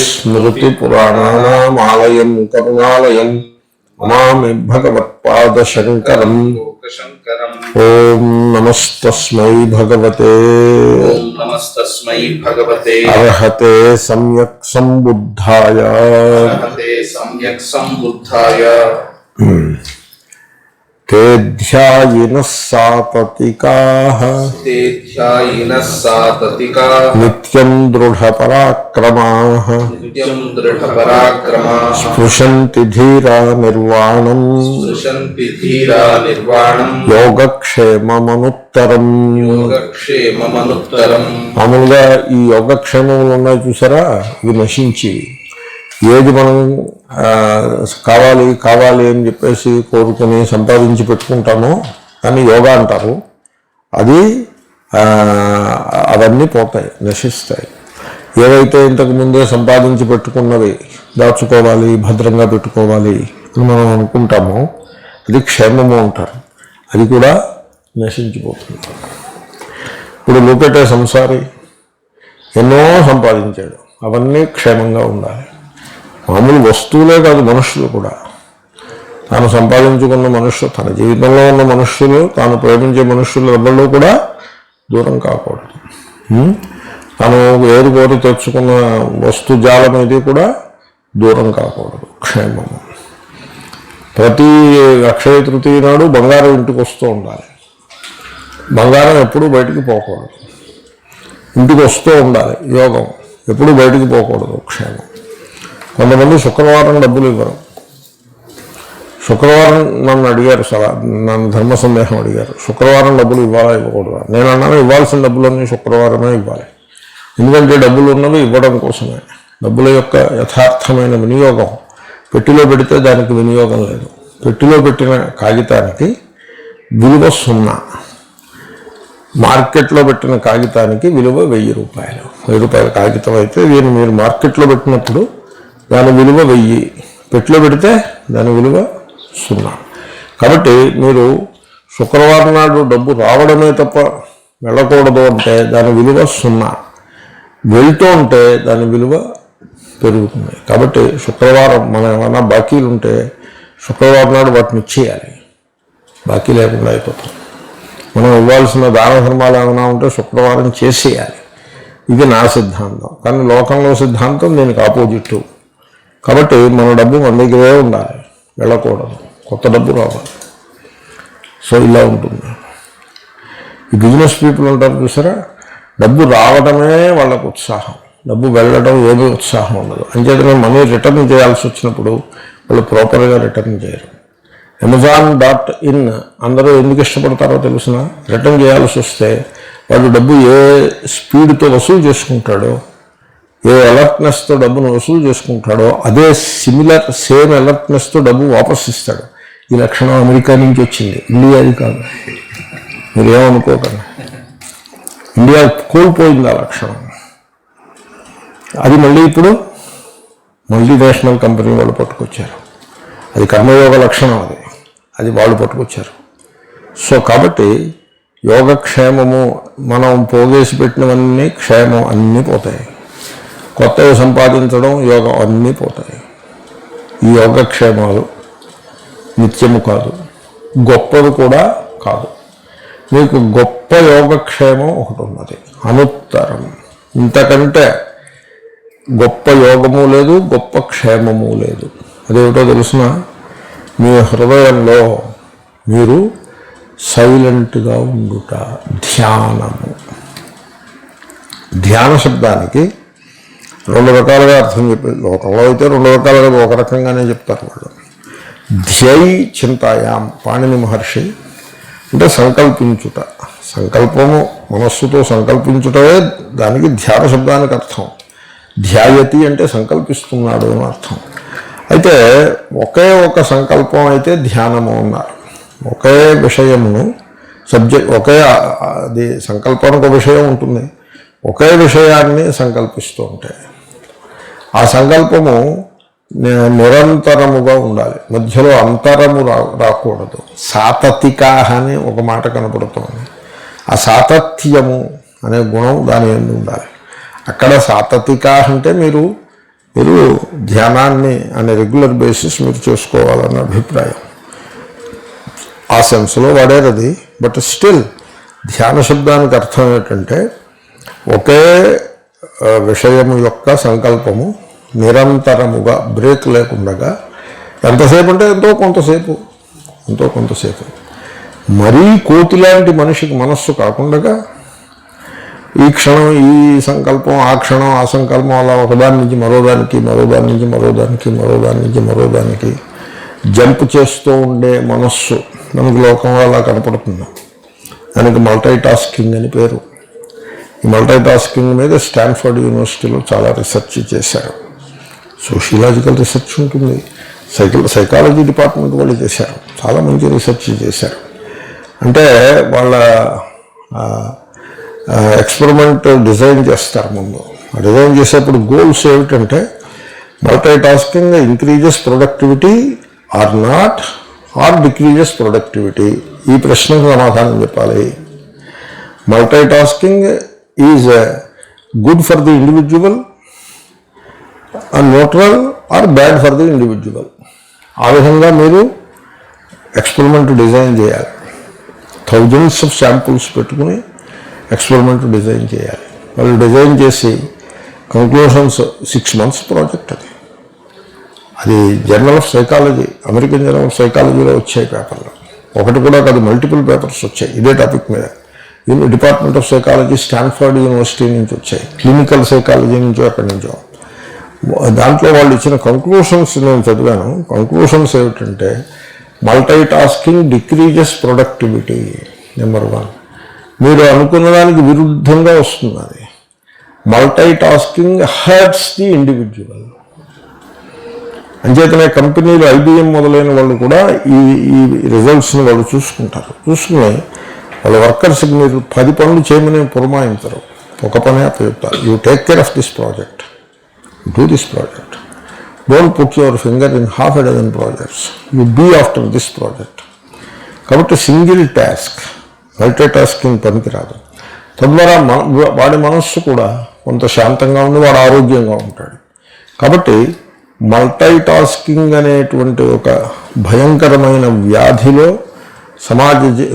స్మృతిపురాణానామాలయం కరుణాలయం నమామి భగవత్పాదశంకరం. ఓం నమస్తస్మై భగవతే అర్హతే సమ్యక్ సంబుద్ధాయ. తే ధ్యాయినః సాతతికాః నిత్యం దృఢపరాక్రమాః స్పృశంతి ధీరా నిర్వాణం యోగక్షేమమనుత్తరం. మామూలుగా ఈ యోగక్షేమములు ఉన్నాయి చూసారా, ఇవి నశించి ఏది మనం కావాలి కావాలి అని చెప్పేసి కోరుకుని సంపాదించి పెట్టుకుంటామో కానీ యోగా అంటారు. అది అవన్నీ పోతాయి, నశిస్తాయి. ఏవైతే ఇంతకు ముందే సంపాదించి పెట్టుకున్నవి దాచుకోవాలి, భద్రంగా పెట్టుకోవాలి అని మనం అనుకుంటామో అది క్షేమము అంటారు. అది కూడా నశించిపోతుంది. ఇప్పుడు లోపెట్టే సంసారి ఎన్నో సంపాదించాడు, అవన్నీ క్షేమంగా ఉండాలి. మామూలు వస్తువులే కాదు, మనుషులు కూడా. తాను సంపాదించుకున్న మనుషులు, తన జీవితంలో ఉన్న మనుషులు, తాను ప్రేమించే మనుషులు ఎవరిలో కూడా దూరం కాకూడదు. తను ఏది కోరి తెచ్చుకున్న వస్తుజాలం ఏది కూడా దూరం కాకూడదు. క్షేమము. ప్రతి అక్షయ తృతీయ నాడు బంగారం ఇంటికి వస్తూ ఉండాలి. బంగారం ఎప్పుడూ బయటికి పోకూడదు, ఇంటికి వస్తూ ఉండాలి. యోగం ఎప్పుడూ బయటికి పోకూడదు. క్షేమం. కొంతమంది శుక్రవారం డబ్బులు ఇవ్వరు. శుక్రవారం నన్ను అడిగారు, నన్ను ధర్మ సందేహం అడిగారు, శుక్రవారం డబ్బులు ఇవ్వాలా ఇవ్వకూడదా? నేను అన్నాను, ఇవ్వాల్సిన డబ్బులన్నీ శుక్రవారమే ఇవ్వాలి. ఎందుకంటే డబ్బులు ఉన్నవి ఇవ్వడం కోసమే. డబ్బుల యొక్క యథార్థమైన వినియోగం పెట్టిలో పెడితే దానికి వినియోగం లేదు. పెట్టిలో పెట్టిన కాగితానికి విలువ 0. మార్కెట్లో పెట్టిన కాగితానికి విలువ 1000 రూపాయలు. 1000 రూపాయల కాగితం అయితే దీన్ని మీరు మార్కెట్లో పెట్టినప్పుడు దాని విలువ 1000, పెట్టిలో పెడితే దాని విలువ 0. కాబట్టి మీరు శుక్రవారం నాడు డబ్బు రావడమే తప్ప వెళ్ళకూడదు అంటే దాని విలువ 0. వెళ్తూ ఉంటే దాని విలువ పెరుగుతుంది. కాబట్టి శుక్రవారం మనం ఏమైనా బాకీలు ఉంటే శుక్రవారం నాడు వాటిని ఇచ్చేయాలి. బాకీ లేకుండా అయిపోతుంది. మనం ఇవ్వాల్సిన దాన ధర్మాలు ఏమైనా ఉంటే శుక్రవారం చేసేయాలి. ఇది నా సిద్ధాంతం. కానీ లోకంలో సిద్ధాంతం దీనికి ఆపోజిట్. కాబట్టి మన డబ్బు మన దగ్గరే ఉండాలి, వెళ్ళకూడదు. కొత్త డబ్బు రావాలి. సో ఇలా ఉంటుంది. ఈ బిజినెస్ పీపుల్ ఉంటారు చూసారా, డబ్బు రావడమే వాళ్ళకు ఉత్సాహం, డబ్బు వెళ్ళడం ఏమీ ఉత్సాహం ఉండదు. అంచేతనే మనీ రిటర్న్ చేయాల్సి వచ్చినప్పుడు వాళ్ళు ప్రాపర్గా రిటర్న్ చేయరు. Amazon.in అందరూ ఎందుకు ఇష్టపడతారో తెలుసిన, రిటర్న్ చేయాల్సి వస్తే వాడు డబ్బు ఏ స్పీడ్తో వసూలు చేసుకుంటాడో, ఏ అలర్ట్నెస్తో డబ్బును వసూలు చేసుకుంటాడో అదే సేమ్ అలర్ట్నెస్తో డబ్బు వాపస్ ఇస్తాడు. ఈ లక్షణం అమెరికా నుంచి వచ్చింది, ఇండియాది కాదు. మీరు ఏమనుకోకండి, ఇండియా కోల్పోయింది ఆ లక్షణం. అది మళ్ళీ ఇప్పుడు మల్టీనేషనల్ కంపెనీ వాళ్ళు పట్టుకొచ్చారు. అది కర్మయోగ లక్షణం, అది వాళ్ళు పట్టుకొచ్చారు. సో కాబట్టి యోగక్షేమము, మనం పోగేసి పెట్టినవన్నీ క్షేమం అన్నీ పోతాయి. కొత్తవి సంపాదించడం, యోగం అన్నీ పోతాయి. ఈ యోగక్షేమాలు నిత్యము కాదు, గొప్పది కూడా కాదు. మీకు గొప్ప యోగక్షేమం ఒకటి ఉన్నది, అనుత్తరం. ఇంతకంటే గొప్ప యోగము లేదు, గొప్ప క్షేమము లేదు. అదేమిటో తెలుసిన, మీ హృదయంలో మీరు సైలెంట్గా ఉండుట, ధ్యానము. ధ్యాన శబ్దానికి 2 రకాలుగా అర్థం చెప్పేది. లోకంలో అయితే 2 రకాలుగా, ఒక రకంగానే చెప్తారు వాళ్ళు. ధ్యై చింతాయాం, పాణిని మహర్షి అంటే సంకల్పించుట. సంకల్పము మనస్సుతో సంకల్పించుటవే దానికి ధ్యాన శబ్దానికి అర్థం. ధ్యాయతి అంటే సంకల్పిస్తున్నాడు అని అర్థం. అయితే ఒకే ఒక సంకల్పం అయితే ధ్యానము అన్నారు. ఒకే విషయమును ఒకే అది సంకల్పానికి ఒక విషయం ఉంటుంది, ఒకే విషయాన్ని సంకల్పిస్తూ ఉంటాయి. ఆ సంకల్పము నిరంతరముగా ఉండాలి, మధ్యలో అంతరము రాకూడదు. సాతతికా అని ఒక మాట కనపడుతోంది. ఆ సాతత్యము అనే గుణం దాని యందు ఉండాలి. అక్కడ సాతతికా అంటే మీరు మీరు ధ్యానాన్ని అనే రెగ్యులర్ బేసిస్ మీరు చేసుకోవాలన్న అభిప్రాయం. ఆ సెన్స్లో వాడారు అది. బట్ స్టిల్ ధ్యాన శబ్దానికి అర్థం ఏంటంటే ఒకే విషయం యొక్క సంకల్పము నిరంతరముగా బ్రేక్ లేకుండా ఎంతసేపు అంటే ఎంతో కొంతసేపు మరీ కోతి లాంటి మనిషికి మనస్సు కాకుండా ఈ క్షణం ఈ సంకల్పం, ఆ క్షణం ఆ సంకల్పం, అలా ఒకదాని నుంచి మరోదానికి జంప్ చేస్తూ ఉండే మనస్సు మనకు లోకంలో అలా కనపడుతుంది. దానికి మల్టీ టాస్కింగ్ అని పేరు. ఈ మల్టీ టాస్కింగ్ మీద స్టాన్ఫర్డ్ యూనివర్సిటీలో చాలా రీసెర్చ్ చేశారు. సోషియలాజికల్ రీసెర్చ్ ఉంటుంది, సైకాలజీ డిపార్ట్మెంట్ వాళ్ళు చేశారు, చాలా మంచి రీసెర్చ్ చేశారు. అంటే వాళ్ళ ఎక్స్పెరిమెంట్ డిజైన్ చేస్తారు. ముందు డిజైన్ చేసేప్పుడు గోల్స్ ఏమిటంటే multitasking increases productivity or not, or decreases productivity. ఈ ప్రశ్నకు సమాధానం చెప్పాలి. Multitasking is good for the individual, neutral or bad for the individual. ఆ విధంగా మీరు ఎక్స్పెరిమెంట్ డిజైన్ చేయాలి. థౌజండ్స్ ఆఫ్ శాంపుల్స్ పెట్టుకుని ఎక్స్పెరిమెంట్ డిజైన్ చేయాలి. వాళ్ళు డిజైన్ చేసి కంక్లూషన్స్ 6 months ప్రాజెక్ట్. అది journal of psychology, American journal of సైకాలజీలో వచ్చాయి పేపర్లు. ఒకటి కూడా కాదు, మల్టిపుల్ పేపర్స్ వచ్చాయి ఇదే టాపిక్ మీద. Department of psychology Stanford university నుంచి వచ్చాయి, క్లినికల్ సైకాలజీ నుంచో ఎక్కడి నుంచో. దాంట్లో వాళ్ళు ఇచ్చిన కంక్లూషన్స్ నేను చదివాను. కంక్లూషన్స్ ఏమిటంటే multitasking decreases productivity. Number 1, మీరు అనుకున్న దానికి విరుద్ధంగా వస్తుంది అది. Multitasking hurts the individual. అంచేతనే కంపెనీలు IBM మొదలైన వాళ్ళు కూడా ఈ రిజల్ట్స్ని వాళ్ళు చూసుకుని వాళ్ళ వర్కర్స్కి మీరు 10 పనులు చేయమని పురమాయించరు, ఒక పనే చెప్తారు. You take care of this project, do this project, don't put your finger in half a dozen projects, you be after this project. కాబట్టి సింగిల్ టాస్క్, మల్టీ టాస్కింగ్ పనికిరాదు. తద్వారా వాడి మనస్సు కూడా కొంత శాంతంగా ఉంది, వాడు ఆరోగ్యంగా ఉంటాడు. కాబట్టి మల్టీ టాస్కింగ్ అనేటువంటి ఒక భయంకరమైన వ్యాధిలో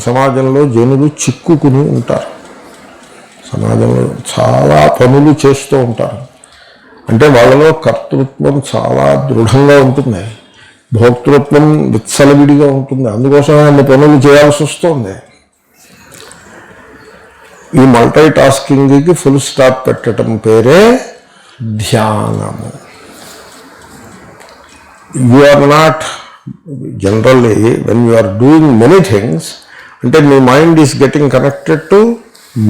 సమాజంలో జనులు చిక్కుకుని ఉంటారు. సమాజంలో చాలా పనులు చేస్తూ ఉంటారు. అంటే వాళ్ళలో కర్తృత్వం చాలా దృఢంగా ఉంటుంది, భోక్తృత్వం విత్సలవిడిగా ఉంటుంది. అందుకోసమే అన్ని పనులు చేయాల్సి వస్తుంది. ఈ మల్టీ టాస్కింగ్కి ఫుల్ స్టాప్ పెట్టడం పేరే ధ్యానము. You are not generally, when you are doing many things, అంటే మీ mind is getting connected to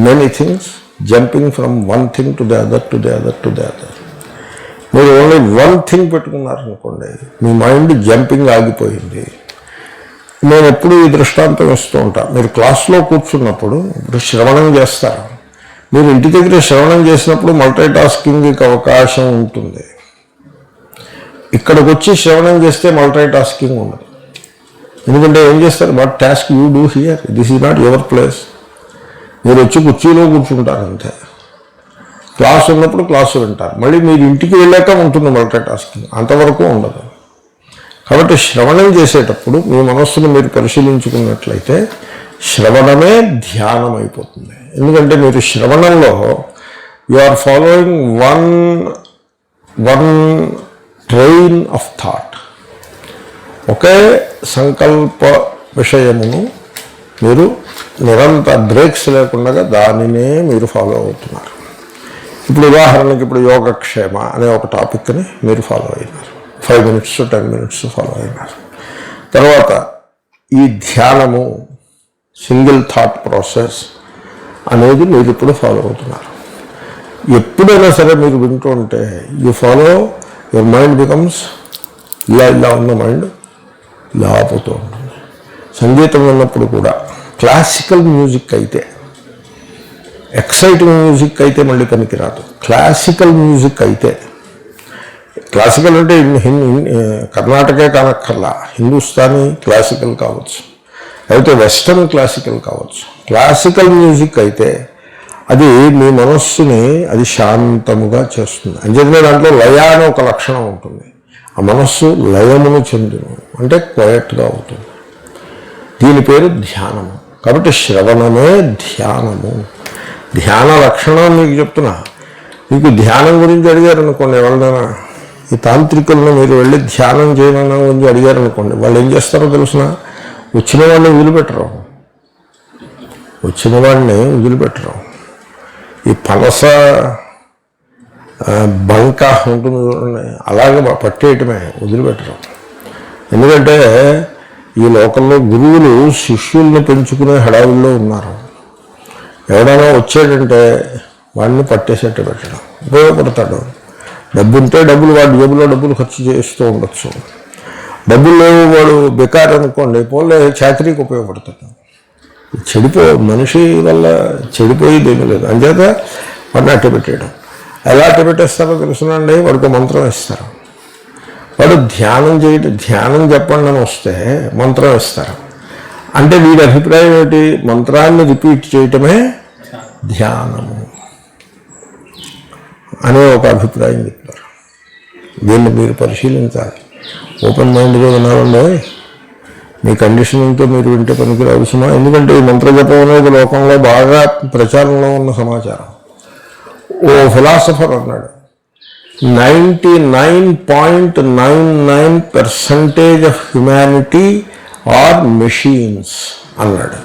many things, jumping from one thing to the other to the other to the other. మీరు only one thing పెట్టుకున్నారనుకోండి, మీ mind jumping ఆగిపోయింది. నేను ఎప్పుడు ఈ దృష్టాంతం ఇస్తూ ఉంటాను. మీరు క్లాస్లో కూర్చున్నప్పుడు ఇప్పుడు శ్రవణం చేస్తారు. మీరు ఇంటి దగ్గర శ్రవణం చేసినప్పుడు మల్టీ టాస్కింగ్కి అవకాశం ఉంటుంది. ఇక్కడికి వచ్చి శ్రవణం చేస్తే మల్టీ టాస్కింగ్ ఉండదు. ఎందుకంటే ఏం చేస్తారు, what task you do here, this is not your place. మీరు వచ్చి కుర్చీలో కూర్చుంటారు అంతే. క్లాస్ ఉన్నప్పుడు క్లాసు వింటారు, మళ్ళీ మీరు ఇంటికి వెళ్ళాక ఉంటుంది మల్టీ టాస్కింగ్, అంతవరకు ఉండదు. కాబట్టి శ్రవణం చేసేటప్పుడు మీ మనస్సును మీరు పరిశీలించుకున్నట్లయితే శ్రవణమే ధ్యానం అయిపోతుంది. ఎందుకంటే మీరు శ్రవణంలో you are following one train of thought. ఒకే సంకల్ప విషయమును మీరు నిరంతర బ్రేక్స్ లేకుండా దానినే మీరు ఫాలో అవుతున్నారు. ఇప్పుడు ఉదాహరణకి ఇప్పుడు యోగక్షేమ అనే ఒక టాపిక్ని మీరు ఫాలో అయినారు, 5 minutes 10 minutes ఫాలో అయినారు. తర్వాత ఈ ధ్యానము సింగిల్ థాట్ ప్రాసెస్ అనేది మీరు ఇప్పుడు ఫాలో అవుతున్నారు. ఎప్పుడైనా సరే మీరు వింటూ ఉంటే you follow, your mind becomes ఇలా ఉన్న మైండ్ ఇలా పోతూ ఉంటుంది. సంగీతం విన్నప్పుడు కూడా క్లాసికల్ మ్యూజిక్ అయితే, ఎక్సైటింగ్ మ్యూజిక్ అయితే మళ్ళీ పనికిరాదు. క్లాసికల్ మ్యూజిక్ అయితే, క్లాసికల్ అంటే కర్ణాటకే కానక్కర్లా, హిందుస్థానీ క్లాసికల్ కావచ్చు, అయితే వెస్టర్న్ క్లాసికల్ కావచ్చు. క్లాసికల్ మ్యూజిక్ అయితే అది మీ మనస్సుని అది శాంతముగా చేస్తుంది. అంచేతనే దాంట్లో లయ అనే ఒక లక్షణం ఉంటుంది. ఆ మనస్సు లయమును చెందును అంటే క్వయట్గా అవుతుంది. దీని పేరు ధ్యానము. కాబట్టి శ్రవణమే ధ్యానము. ధ్యాన లక్షణం మీకు చెప్తున్నా. మీకు ధ్యానం గురించి అడిగారనుకోండి, ఎవరినైనా ఈ తాంత్రికులను మీరు వెళ్ళి ధ్యానం చేయమన్న గురించి అడిగారనుకోండి, వాళ్ళు ఏం చేస్తారో తెలుసిన, వచ్చిన వాడిని వదిలిపెట్టరు. ఈ పనస బంక ఉంటుంది చూడండి, అలాగే పట్టేయటమే, వదిలిపెట్టరు. ఎందుకంటే ఈ లోకంలో గురువులు శిష్యుల్ని పెంచుకునే హడావుల్లో ఉన్నారు. ఎవడైనా వచ్చాడంటే వాడిని పట్టేసేట్టు పెట్టడం, ఉపయోగపడతాడు. డబ్బు ఉంటే డబ్బులు, వాడి జేబులో డబ్బులు ఖర్చు చేస్తూ ఉండొచ్చు. డబ్బులు లేవు, వాడు బెకార్ అనుకోండి, పోలే చాకరీకి ఉపయోగపడతాడు. మనిషి వల్ల చెడిపోయేది ఏమీ లేదు. అంచేత వాడిని అట్టు పెట్టేయడం. ఎలా అట్టు పెట్టేస్తారో తెలుసునండి, వాడికి మంత్రం ఇస్తారు. వాడు ధ్యానం చెప్పండి అని వస్తే మంత్రం ఇస్తారు. అంటే వీడి అభిప్రాయం ఏంటి? మంత్రాన్ని రిపీట్ చేయటమే ధ్యానము అనే ఒక అభిప్రాయం చెప్తారు. దీన్ని మీరు పరిశీలించాలి. ఓపెన్ మైండ్గా వినాలండి. మీ కండిషనింగ్తో మీరు వింటే పనికిరాదు సుమా. ఎందుకంటే ఈ మంత్రజపం అనేది లోకంలో బాగా ప్రచారంలో ఉన్న సమాచారం. ఓ ఫిలాసఫర్ అన్నాడు, 99.99% ఆఫ్ హ్యుమానిటీ ఆర్ మెషీన్స్ అన్నాడు.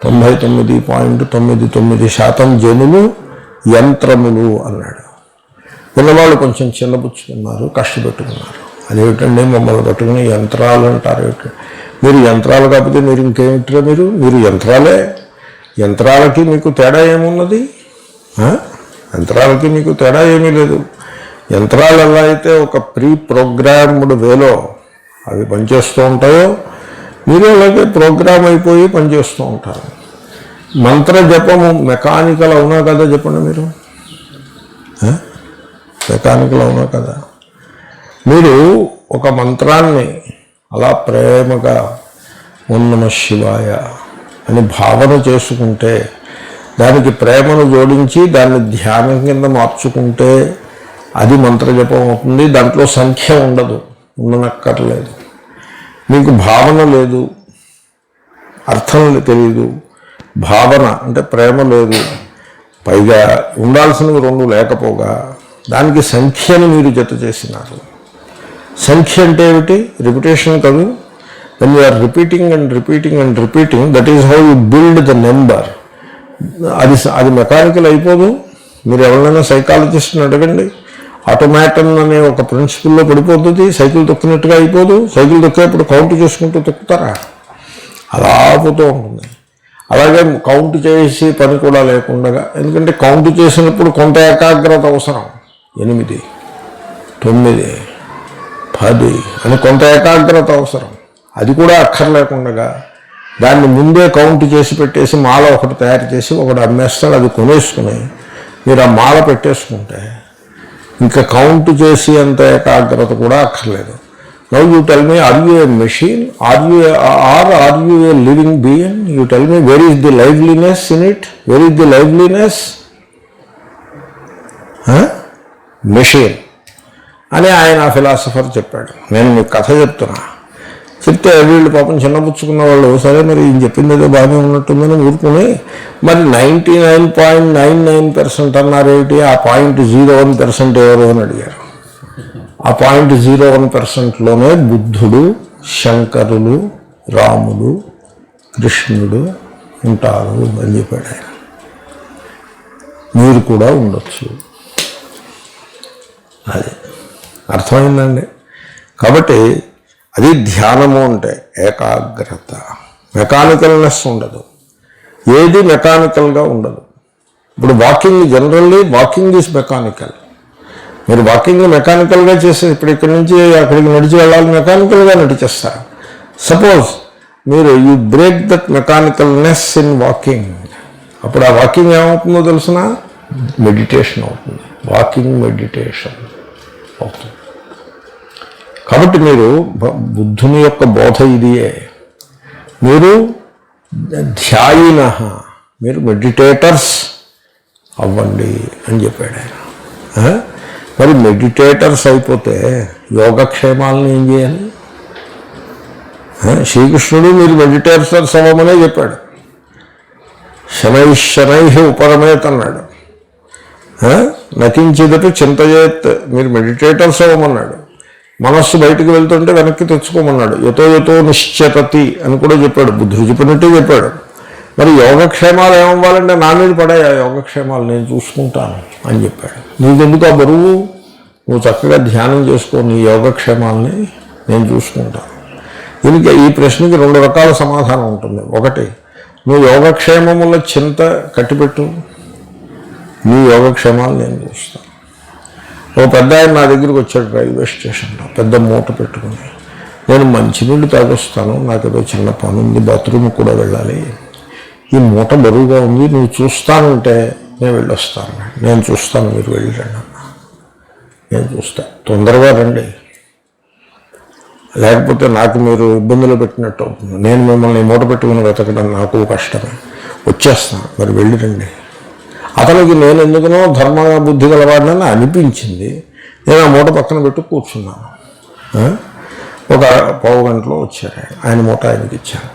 99.99% జనులు యంత్రములు అన్నాడు. పిల్లవాళ్ళు కొంచెం చిన్నపుచ్చుకున్నారు, కష్టపెట్టుకున్నారు. అదేమిటండి మమ్మల్ని పట్టుకుని యంత్రాలు అంటారు ఏమిటి? మీరు యంత్రాలు కాకపోతే మీరు ఇంకేమిట్రా? మీరు యంత్రాలే. యంత్రాలకి మీకు తేడా ఏమున్నది? యంత్రాలకి మీకు తేడా ఏమీ లేదు. యంత్రాలు ఎలా అయితే ఒక ప్రీ ప్రోగ్రామ్డ్ వేలో అవి పనిచేస్తూ ఉంటాయో, మీరు అలాగే ప్రోగ్రామ్ అయిపోయి పనిచేస్తూ ఉంటారు. మంత్ర జపము మెకానికల్ అవునా కదా? చెప్పండి మీరు, మెకానికల్ అవునా కదా? మీరు ఒక మంత్రాన్ని అలా ప్రేమగా ఓం నమః శివాయ అని భావన చేసుకుంటే, దానికి ప్రేమను జోడించి దాన్ని ధ్యానం కింద మార్చుకుంటే అది మంత్రజపం అవుతుంది. దాంట్లో సంఖ్య ఉండదు, ఉండనక్కర్లేదు. మీకు భావన లేదు, అర్థం తెలియదు, భావన అంటే ప్రేమ లేదు, పైగా ఉండాల్సినవి రెండు లేకపోగా దానికి సంఖ్యను మీరు జత చేసినారు. సంఖ్య అంటే ఏమిటి? రిపిటేషన్ కాదు. When you are repeating and repeating and repeating, that is how you build the number. అది మెకానికల్ అయిపోదు. మీరు ఎవరైనా సైకాలజిస్ట్ని అడగండి, ఆటోమేటన్ అనే ఒక ప్రిన్సిపల్లో పడిపోతుంది. సైకిల్ తొక్కినట్టుగా అయిపోదు. సైకిల్ తొక్కేప్పుడు కౌంట్ చేసుకుంటూ తొక్కుతారా? అలా పోతూ ఉంటుంది. అలాగే కౌంట్ చేసి పని కూడా లేకుండా, ఎందుకంటే కౌంట్ చేసినప్పుడు కొంత ఏకాగ్రత అవసరం. 8, 9, 10 అని కొంత ఏకాగ్రత అవసరం. అది కూడా అక్కర్లేకుండా దాన్ని ముందే కౌంట్ చేసి పెట్టేసి మాల ఒకటి తయారు చేసి ఒకటి అమ్మేస్తాడు, అది కొనేసుకుని మీరు ఆ మాల పెట్టేసుకుంటే ఇంకా కౌంట్ చేసి అంత ఏకాగ్రత కూడా అక్కర్లేదు. Now you tell me, are you a machine? Are you a living being? You tell me, where is the liveliness in it? Where is the liveliness? Machine అని ఆయన ఫిలాసఫర్ చెప్పాడు. నేను మీకు కథ చెప్తున్నా. చెప్తే వీళ్ళు పాపం చిన్నపుచ్చుకున్న వాళ్ళు, సరే మరి ఈయన చెప్పింది ఏదో బాగానే ఉన్నట్టుందని ఊరుకుని, మరి 99.99% అన్నారేమిటి? ఆ 0.01% ఎవరు అని అడిగారు. ఆ 0.01%లోనే బుద్ధుడు, శంకరులు, రాములు, కృష్ణుడు ఉంటారు అని చెప్పాడు ఆయన. మీరు కూడా ఉండొచ్చు. అది అర్థమైందండి. కాబట్టి అది ధ్యానము అంటే ఏకాగ్రత. మెకానికల్నెస్ ఉండదు, ఏది మెకానికల్గా ఉండదు. ఇప్పుడు walking, generally walking is mechanical. మీరు వాకింగ్ మెకానికల్గా చేసి ఇప్పుడు ఇక్కడి నుంచి అక్కడికి నడిచి వెళ్ళాలి, మెకానికల్గా నడిచేస్తారు. సపోజ్ మీరు you break that mechanicalness in walking, అప్పుడు ఆ వాకింగ్ ఏమవుతుందో తెలుసిన? మెడిటేషన్ అవుతుంది. వాకింగ్ మెడిటేషన్ అవుతుంది. కాబట్టి మీరు బుద్ధుని యొక్క బోధ ఇదియే. మీరు ధ్యాయిన మీరు మెడిటేటర్స్ అవ్వండి అని చెప్పాడు ఆయన. మరి మెడిటేటర్స్ అయిపోతే యోగక్షేమాలను ఏం చేయాలి? శ్రీకృష్ణుడు మీరు మెడిటేటర్స్ అవ్వమనే చెప్పాడు. శనై ఉపరమేత్ అన్నాడు. నకించిదటు చింతయేత్, మీరు మెడిటేటర్స్ అవ్వమన్నాడు. మనస్సు బయటకు వెళ్తుంటే వెనక్కి తెచ్చుకోమన్నాడు. యతో నిశ్చతతి అని కూడా చెప్పాడు. బుద్ధుడు చెప్పినట్టే చెప్పాడు. మరి యోగక్షేమాలు ఏమవ్వాలంటే నా మీద పడాయి ఆ యోగక్షేమాలు, నేను చూసుకుంటాను అని చెప్పాడు. నీకెందుకు ఆ బరువు? నువ్వు చక్కగా ధ్యానం చేసుకో, నీ యోగక్షేమాలని నేను చూసుకుంటాను. దీనికి ఈ ప్రశ్నకి 2 రకాల సమాధానం ఉంటుంది. ఒకటి, నువ్వు యోగక్షేమముల చింత కట్టిపెట్టు, నీ యోగక్షేమాలు నేను చూస్తాను. ఓ పెద్ద ఆయన నా దగ్గరికి వచ్చాడు రైల్వే స్టేషన్లో, పెద్ద మూట పెట్టుకుని. నేను మంచినీళ్ళు తాగొస్తాను, నాకేదో చిన్న పని ఉంది, బాత్రూమ్ కూడా వెళ్ళాలి, ఈ మూట బరువుగా ఉంది, నువ్వు చూస్తానంటే నేను వెళ్ళొస్తాను. నేను చూస్తాను, మీరు వెళ్ళిరండి అన్న, నేను చూస్తాను, తొందరగా రండి, లేకపోతే నాకు మీరు ఇబ్బందులు పెట్టినట్టు అవుతుంది. నేను మిమ్మల్ని మూట పెట్టుకుని వెతకడం నాకు కష్టమే, వచ్చేస్తాను, మరి వెళ్ళిరండి. అతనికి నేను ఎందుకునో ధర్మ బుద్ధి గలవాడినని అనిపించింది. నేను ఆ మూట పక్కన పెట్టి కూర్చున్నాను. ఒక పావు గంటలో వచ్చారు ఆయన మూట ఆయనకి ఇచ్చాను.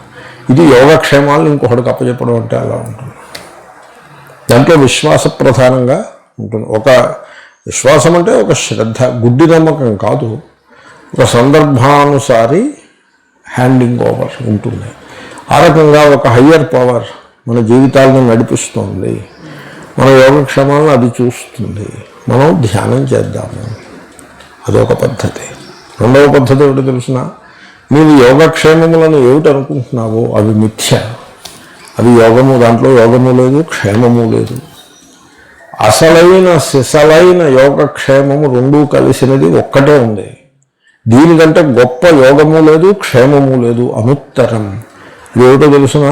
ఇది యోగక్షేమాలను ఇంకొకటికి అప్పచెప్పడం అంటే అలా ఉంటుంది. దాంట్లో విశ్వాస ప్రధానంగా ఉంటుంది. ఒక విశ్వాసం అంటే ఒక శ్రద్ధ, గుడ్డి నమ్మకం కాదు, ఒక సందర్భానుసారి హ్యాండింగ్ ఓవర్ ఉంటుంది. ఆ రకంగా ఒక హయ్యర్ పవర్ మన జీవితాలను నడిపిస్తుంది, మన యోగక్షేమాలను అది చూస్తుంది. మనం ధ్యానం చేద్దాము, అదొక పద్ధతి. రెండవ పద్ధతి ఏమిటో తెలిసిన, నీవు యోగక్షేమములను ఏమిటి అనుకుంటున్నావో అవి మిథ్య, అవి యోగము, దాంట్లో యోగము లేదు, క్షేమము లేదు. అసలైన సిసలైన యోగక్షేమము రెండూ కలిసినది ఒక్కటే ఉంది. దీనికంటే గొప్ప యోగము లేదు, క్షేమము లేదు, అనుత్తరం. ఇది ఏమిటో తెలుసిన,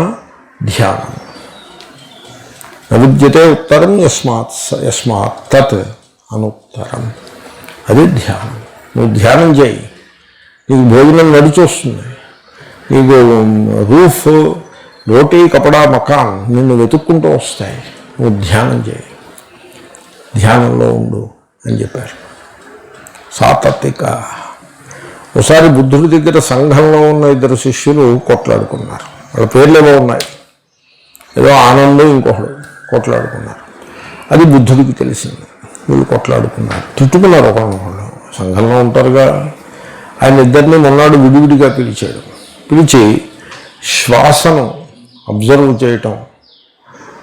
ధ్యానం. నవిద్యతే ఉత్తరం యస్మాత్ తత్ అనుత్తరం. అది ధ్యానం. నువ్వు ధ్యానం చేయి, నీకు భోజనం నడిచి వస్తుంది, నీకు రూఫ్, రోటీ, కపడా, మకాన్ నిన్ను వెతుక్కుంటూ వస్తాయి. నువ్వు ధ్యానం చేయి, ధ్యానంలో ఉండు అని చెప్పారు. సాత్విక. ఒకసారి బుద్ధుడి దగ్గర సంఘంలో ఉన్న 2 శిష్యులు కొట్లాడుకున్నారు. వాళ్ళ పేర్లేవో ఉన్నాయి, ఏదో ఆనందం ఇంకొకడు కొట్లాడుకున్నారు. అది బుద్ధుడికి తెలిసింది. వీళ్ళు కొట్లాడుకున్నారు, తిట్టుకున్నారు ఒకరినొకళ్ళు. సంఘంలో ఉంటారుగా. ఆయన ఇద్దరిని మొన్నాడు విడివిడిగా పిలిచాడు. పిలిచి శ్వాసను అబ్జర్వ్ చేయటం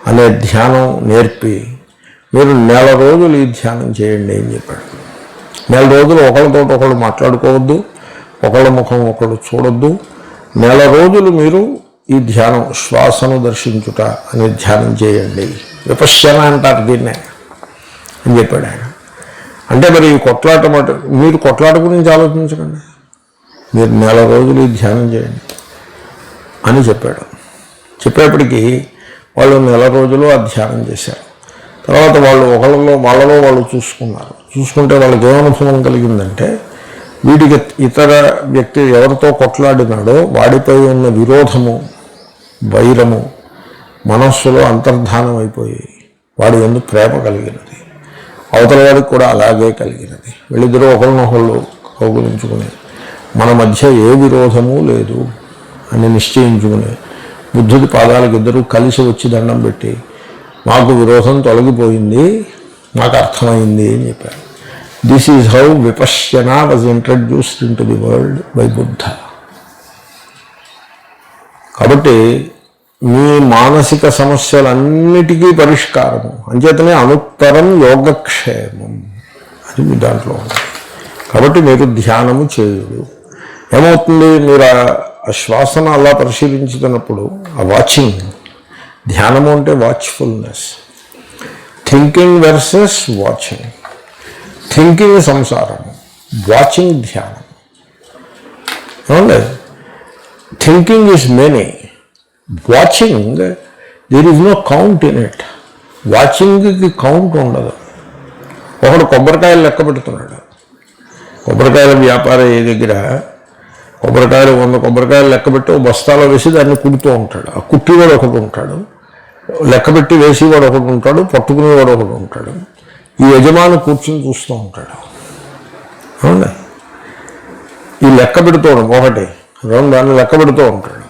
అనే ధ్యానం నేర్పి, మీరు 1 రోజులు ఈ ధ్యానం చేయండి అని చెప్పాడు. 1 రోజులు ఒకళ్ళతో ఒకళ్ళు మాట్లాడుకోవద్దు, ఒకళ్ళ ముఖం ఒకళ్ళు చూడొద్దు. 1 రోజులు మీరు ఈ ధ్యానం, శ్వాసను దర్శించుట అనే ధ్యానం చేయండి. విపశ్యన అంటారు దీన్నే అని చెప్పాడు ఆయన. అంటే మరి ఈ కొట్లాట మాట, మీరు కొట్లాట గురించి ఆలోచించకండి, మీరు 1 రోజులు ఈ ధ్యానం చేయండి అని చెప్పాడు. చెప్పేప్పటికీ వాళ్ళు 1 రోజులు ఆ ధ్యానం చేశారు. తర్వాత వాళ్ళు వాళ్ళలో వాళ్ళు చూసుకున్నారు. చూసుకుంటే వాళ్ళకి ఏమనుభవం కలిగిందంటే, వీడికి ఇతర వ్యక్తి ఎవరితో కొట్లాడినాడో వాడిపై ఉన్న విరోధము, వైరము మనస్సులో అంతర్ధానం అయిపోయి వాడి ఎందుకు ప్రేమ కలిగినది, అవతల వాడికి కూడా అలాగే కలిగినది. వీళ్ళిద్దరూ ఒకరినొకళ్ళు కౌగులించుకుని మన మధ్య ఏ విరోధము లేదు అని నిశ్చయించుకుని బుద్ధుడి పాదాలకు ఇద్దరూ కలిసి వచ్చి దండం పెట్టి, మాకు విరోధం తొలగిపోయింది, మాకు అర్థమైంది అని చెప్పారు. This is how Vipassana was introduced into the world by Buddha. కాబట్టి మీ మానసిక సమస్యలన్నిటికీ పరిష్కారము అంచేతనే అనుత్తరం యోగక్షేమం అది మీ దాంట్లో ఉంది. కాబట్టి మీరు ధ్యానము చేయుడు. ఏమవుతుంది, మీరు ఆ శ్వాసను అలా పరిశీలించుతున్నప్పుడు ఆ వాచింగ్, ధ్యానము అంటే watchfulness. Thinking versus watching. Thinking సంసారము, వాచింగ్ ధ్యానం. ఏమండి, thinking is many, watching there is no count in it. వాచింగ్కి కౌంట్ ఉండదు. ఒకడు కొబ్బరికాయలు లెక్క పెడుతున్నాడు. కొబ్బరికాయల వ్యాపారి దగ్గర కొబ్బరికాయలు 100 కొబ్బరికాయలు లెక్క పెట్టి ఒక బస్తాలో వేసి దాన్ని కుడుతూ ఉంటాడు. ఆ కుట్టివాడు ఒకడు ఉంటాడు, లెక్కబెట్టి వేసేవాడు ఒకడు ఉంటాడు, పట్టుకునేవాడు ఒకడు ఉంటాడు. ఈ యజమాని కూర్చుని చూస్తూ ఉంటాడు. అవునా? ఈ లెక్క పెడుతూ ఒకటి రెండు దాన్ని లెక్క పెడుతూ ఉంటాడు.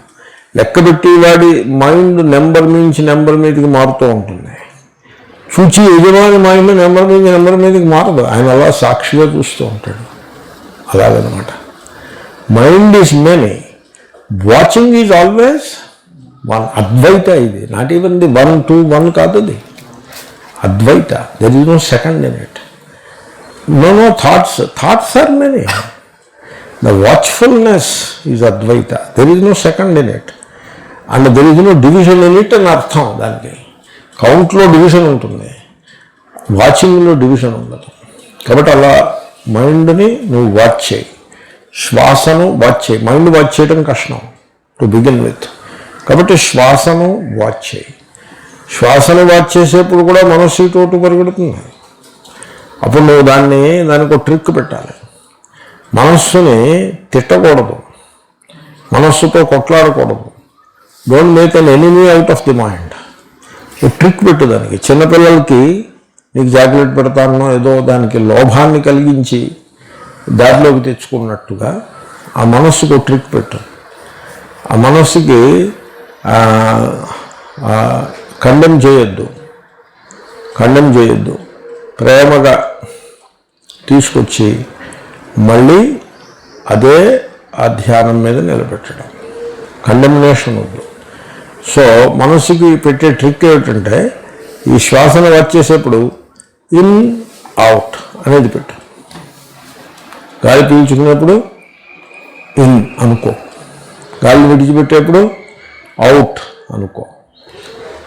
లెక్కబెట్టి వాడి మైండ్ నెంబర్ నుంచి నెంబర్ మీదకి మారుతూ ఉంటుంది. చూచి యజమాని మైండ్ నెంబర్ నుంచి నెంబర్ మీదకి మారదు. ఆయన అలా సాక్షిగా చూస్తూ ఉంటాడు. అలాగనమాట. Mind is many, watching is always one. Advaita ఇది. నాట్ ఈవెన్ ది 1, 2, 1 కాదు అది. Advaita. There is no second in it. No thoughts are many. The watchfulness is Advaita. There is no second in it. And there is no division in it అని అర్థం దానికి. కౌంట్లో division ఉంటుంది, వాచింగ్లో division ఉండదు. కాబట్టి అలా మైండ్ని నువ్వు వాచ్ చేయి, శ్వాసను వాచ్ చేయి. మైండ్ వాచ్ చేయడం కష్టం టు బిగిన్ విత్. కాబట్టి శ్వాసను వాచ్ చేయి. శ్వాసను వాచ్ చేసేప్పుడు కూడా మనస్సు ఇటు పరిగెడుతుంది. అప్పుడు నువ్వు దానికి ఒక ట్రిక్ పెట్టాలి. మనస్సుని తిట్టకూడదు, మనస్సుతో కొట్లాడకూడదు. Don't make an enemy out of the mind. ఒక ట్రిక్ పెట్టు దానికి. చిన్నపిల్లలకి నీకు చాక్లెట్ పెడతానో ఏదో దానికి లోభాన్ని కలిగించి దారిలోకి తెచ్చుకున్నట్టుగా ఆ మనస్సుకు ఒక ట్రిక్ పెట్టు. ఆ మనస్సుకి ఖండం చేయొద్దు, ప్రేమగా తీసుకొచ్చి మళ్ళీ అదే ఆ ధ్యానం మీద నిలబెట్టడం. కండెమినేషన్ వద్దు. సో మనసుకి పెట్టే ట్రిక్ ఏమిటంటే ఈ శ్వాసను వచ్చేసేప్పుడు ఇన్ అవుట్ అనేది పెట్టు. గాలి పీల్చుకునేప్పుడు ఇన్ అనుకో, గాలి విడిచిపెట్టేప్పుడు అవుట్ అనుకో.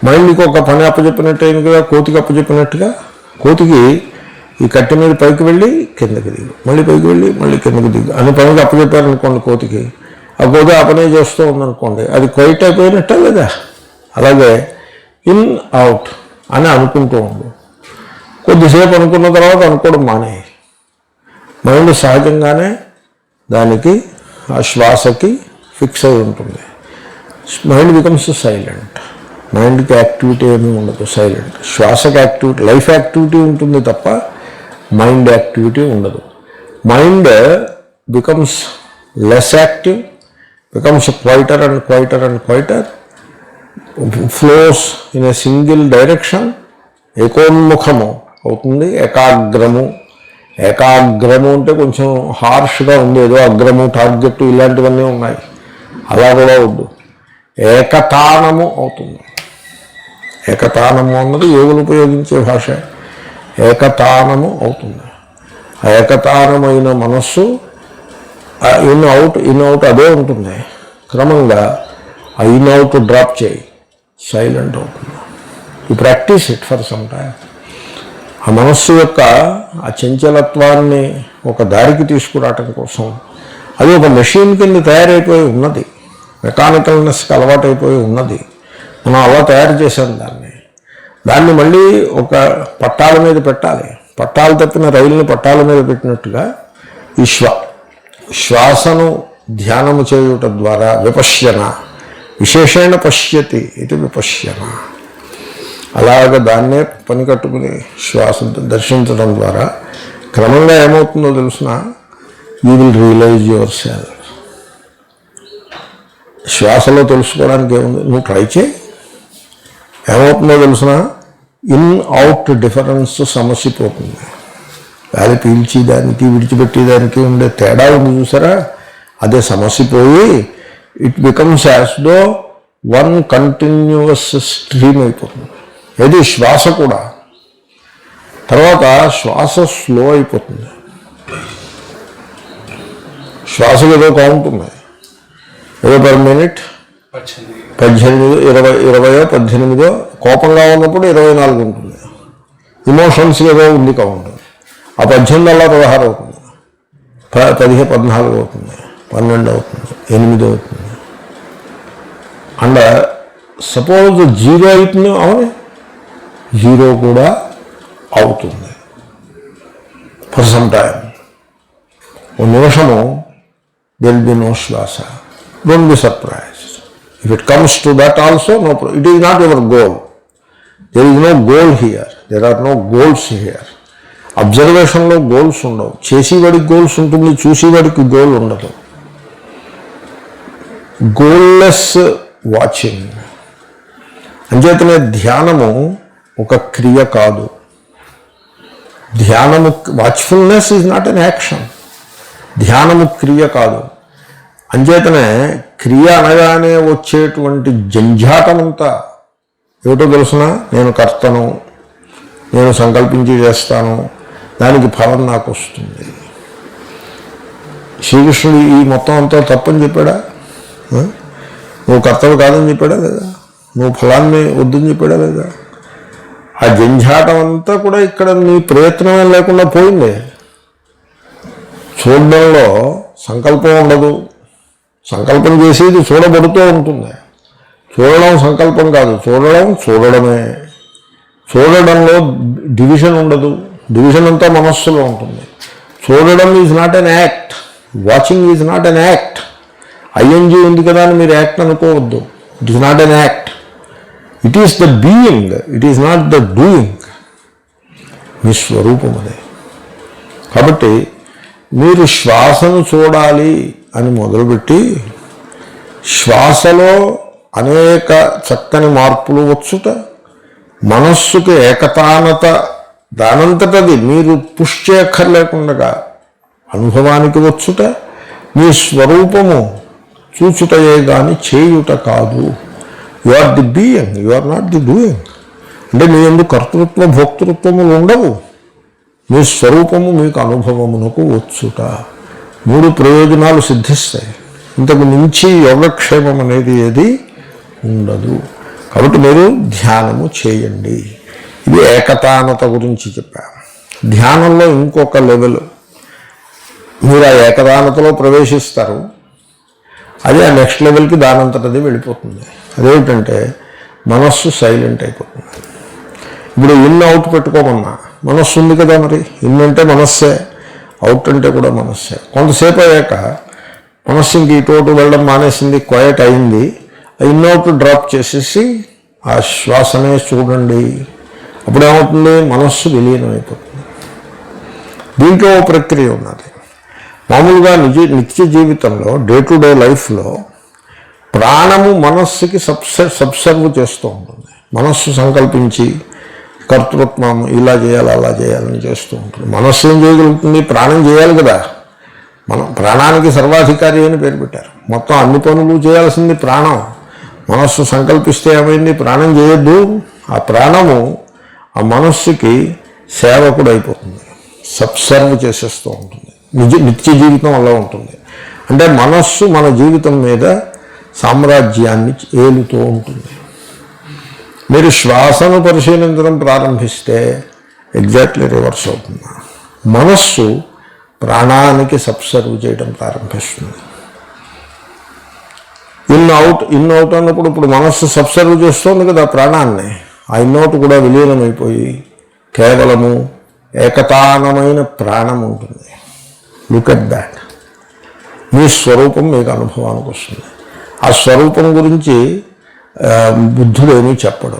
మైండ్కి ఒక పని అప్పచెప్పినట్టు అయింది కదా, కోతికి అప్పచెప్పినట్టుగా. కోతికి ఈ కట్టె మీద పైకి వెళ్ళి కిందకి దిగు, మళ్ళీ పైకి వెళ్ళి మళ్ళీ కిందకి దిగు అని పనికి అప్పచెప్పారనుకోండి కోతికి. ఆ కోతి ఆ పనే చేస్తూ ఉందనుకోండి, అది క్వైట్ అయిపోయినట్టే లేదా. అలాగే ఇన్ అవుట్ అని అనుకుంటూ ఉండు. కొద్దిసేపు అనుకున్న తర్వాత అనుకోవడం మానే. మైండ్ సహజంగానే దానికి ఆ శ్వాసకి ఫిక్స్ అయి ఉంటుంది. Mind becomes silent. మైండ్కి యాక్టివిటీ ఏమీ ఉండదు, సైలెంట్. శ్వాసకి యాక్టివిటీ, లైఫ్ యాక్టివిటీ ఉంటుంది తప్ప మైండ్ యాక్టివిటీ ఉండదు. Mind becomes less active, becomes quieter and quieter and quieter, flows in a single direction, ఏకోన్ముఖము అవుతుంది, ఏకాగ్రము అంటే కొంచెం హార్ష్గా ఉంది, ఏదో అగ్రము టార్గెట్ ఇలాంటివన్నీ ఉన్నాయి, అలా కూడా వద్దు. ఏకతానము అవుతుంది. ఏకతానము అన్నది యోగులు ఉపయోగించే భాష. ఏకతానము అవుతుంది. ఆ ఏకతానమైన మనస్సు ఇన్ అవుట్ అదే ఉంటుంది. క్రమంగా ఆ ఇన్ అవుట్ డ్రాప్ చేయి, సైలెంట్ అవుతుంది. You practice it for some time. ఆ మనస్సు యొక్క ఆ చంచలత్వాన్ని ఒక దారికి తీసుకురావటం కోసం అది ఒక మెషిన్ కింద తయారైపోయి ఉన్నది, మెకానికల్నెస్కి అలవాటైపోయి ఉన్నది. మనం అలా తయారు చేశాం దాన్ని మళ్ళీ ఒక పట్టాల మీద పెట్టాలి. పట్టాలు తప్పిన రైలుని పట్టాల మీద పెట్టినట్టుగా ఈ శ్వాసను ధ్యానము చేయుట ద్వారా విపశ్యన, విశేషణ పశ్యతి ఇది విపశ్యన. అలాగ దాన్నే పని కట్టుకుని శ్వాసను దర్శించడం ద్వారా క్రమంగా ఏమవుతుందో తెలుసిన, you will realise yourself. శ్వాసలో తెలుసుకోవడానికి ఏముంది, నువ్వు ట్రై చేయి. ఏమవుతుందో తెలుసిన, ఇన్ అవుట్ డిఫరెన్స్ సమసిపోతుంది. గాలి పీల్చేదానికి విడిచిపెట్టేదానికి ఉండే తేడా ఉంది చూసారా, అదే సమసిపోయి it becomes as though one continuous stream అయిపోతుంది. ఏది శ్వాస కూడా. తర్వాత శ్వాస స్లో అయిపోతుంది. శ్వాసకు ఏదో కౌంట్ ఉంది, ఏదో పర్ మినిట్ 18, 20, కోపంగా ఉన్నప్పుడు 24 ఉంటుంది. ఇమోషన్స్ ఏదో ఉంది కౌంట్. ఆ 18 అలా 16 అవుతుంది, 14 అవుతుంది, 12 అవుతుంది, 8 అవుతుంది. అండ్ సపోజ్ 0 అవుతుంది, అవును 0 కూడా అవుతుంది ఫర్ సమ్ టైమ్. ఓ నిమిషము there will be no శ్వాస. Don't be surprised. If it comes to that also, no problem. It is not your goal. There is no goal here, there are no goals here. అబ్జర్వేషన్లో goals ఉండవు. చేసేవాడికి goals ఉంటుంది, చూసేవాడికి goal ఉండదు. Goalless watching. అంచేతనే ధ్యానము ఒక క్రియ కాదు. ధ్యానము, watchfulness is not an action. ధ్యానము క్రియ కాదు. అంచేతనే క్రియ అనగానే వచ్చేటువంటి జంఝాటమంతా ఏమిటో తెలుసిన, నేను కర్తను, నేను సంకల్పించి చేస్తాను, దానికి ఫలం నాకు వస్తుంది. శ్రీకృష్ణుడు ఈ మొత్తం అంతా తప్పని చెప్పాడా? నువ్వు కర్తవ్యం కాదని చెప్పాడా లేదా? నువ్వు ఫలాన్ని వద్దని చెప్పాడా లేదా? ఆ జంఝాటం అంతా కూడా ఇక్కడ నీ ప్రయత్నమే లేకుండా పోయింది. చూడడంలో సంకల్పం ఉండదు, సంకల్పం చేసేది చూడబడుతూ ఉంటుంది. చూడడం సంకల్పం కాదు, చూడడమే. చూడడంలో డివిజన్ ఉండదు, డివిజన్ అంతా మనస్సులో ఉంటుంది. చూడడం is not an act, watching is not an act. ING ఉంది కదా అని మీరు యాక్ట్ అనుకోవద్దు. It is not an act, it is the being, it is not the doing. మీ స్వరూపం అదే. కాబట్టి మీరు శ్వాసను చూడాలి అని మొదలుపెట్టి శ్వాసలో అనేక చక్కని మార్పులు వచ్చుట, మనస్సుకి ఏకతానత దానంతటది మీరు పుష్ చేయక్కర్లేకుండా అనుభవానికి వచ్చుట, మీ స్వరూపము చూచుటయే కానీ చేయుట కాదు. You are the being, you are not the doing. అంటే మీ ఎందుకు కర్తృత్వ భోక్తృత్వములు ఉండవు. మీ స్వరూపము మీకు అనుభవమునకు వచ్చుట. 3 ప్రయోజనాలు సిద్ధిస్తాయి. ఇంతకు మించి యోగక్షేమం అనేది ఏది ఉండదు. కాబట్టి మీరు ధ్యానము చేయండి. ఇది ఏకతానత గురించి చెప్పాను. ధ్యానంలో ఇంకొక లెవెల్, మీరు ఆ ఏకతానతలో ప్రవేశిస్తారు, అది ఆ నెక్స్ట్ లెవెల్కి దానంతటది వెళ్ళిపోతుంది. అదేమిటంటే మనస్సు సైలెంట్ అయిపోతుంది. ఇప్పుడు ఇన్ అవుట్ పెట్టుకోమన్నా మనస్సు ఉంది కదా, మరి ఇన్ అంటే మనస్సే, అవుట్ అంటే కూడా మనస్సే. కొంతసేపు అయ్యాక మనస్సు ఇంక ఇటు వెళ్ళడం మానేసింది, క్వైట్ అయింది. ఇన్ అవుట్ డ్రాప్ చేసేసి ఆ శ్వాసనే చూడండి. అప్పుడేమవుతుంది, మనస్సు విలీనమైపోతుంది. దీంట్లో ప్రక్రియ ఉన్నది. మామూలుగా నిత్య జీవితంలో డే టు డే లైఫ్లో ప్రాణము మనస్సుకి సబ్సర్వ్ చేస్తూ ఉంటుంది. మనస్సు సంకల్పించి కర్తృత్వం ఇలా చేయాలి అలా చేయాలని చేస్తూ ఉంటుంది. మనస్సు ఏం చేయగలుగుతుంది? ప్రాణం చేయాలి కదా. మనం ప్రాణానికి సర్వాధికారి అని పేరు పెట్టారు. మొత్తం అన్ని పనులు చేయాల్సింది ప్రాణం. మనస్సు సంకల్పిస్తే ఏమైంది? ప్రాణం చేయొద్దు. ఆ ప్రాణము ఆ మనస్సుకి సేవకుడు అయిపోతుంది, సబ్సర్వ్ చేసేస్తూ ఉంటుంది. నిత్య జీవితం అలా ఉంటుంది. అంటే మనస్సు మన జీవితం మీద సామ్రాజ్యాన్ని ఏలుతూ ఉంటుంది. మీరు శ్వాసను పరిశీలించడం ప్రారంభిస్తే ఎగ్జాక్ట్లీ రివర్స్ అవుతుంది. మనస్సు ప్రాణానికి సబ్సర్వ్ చేయడం ప్రారంభిస్తుంది. ఇన్ అవుట్ అన్నప్పుడు ఇప్పుడు మనస్సు సబ్సర్వ్ చేస్తుంది కదా ప్రాణాన్ని. ఆ ఇన్ అవుట్ కూడా విలీనమైపోయి కేవలము ఏకతానమైన ప్రాణం ఉంటుంది. Look at that. మీ స్వరూపం మీకు అనుభవానికి వస్తుంది. ఆ స్వరూపం గురించి బుద్ధుడు ఏమీ చెప్పడు.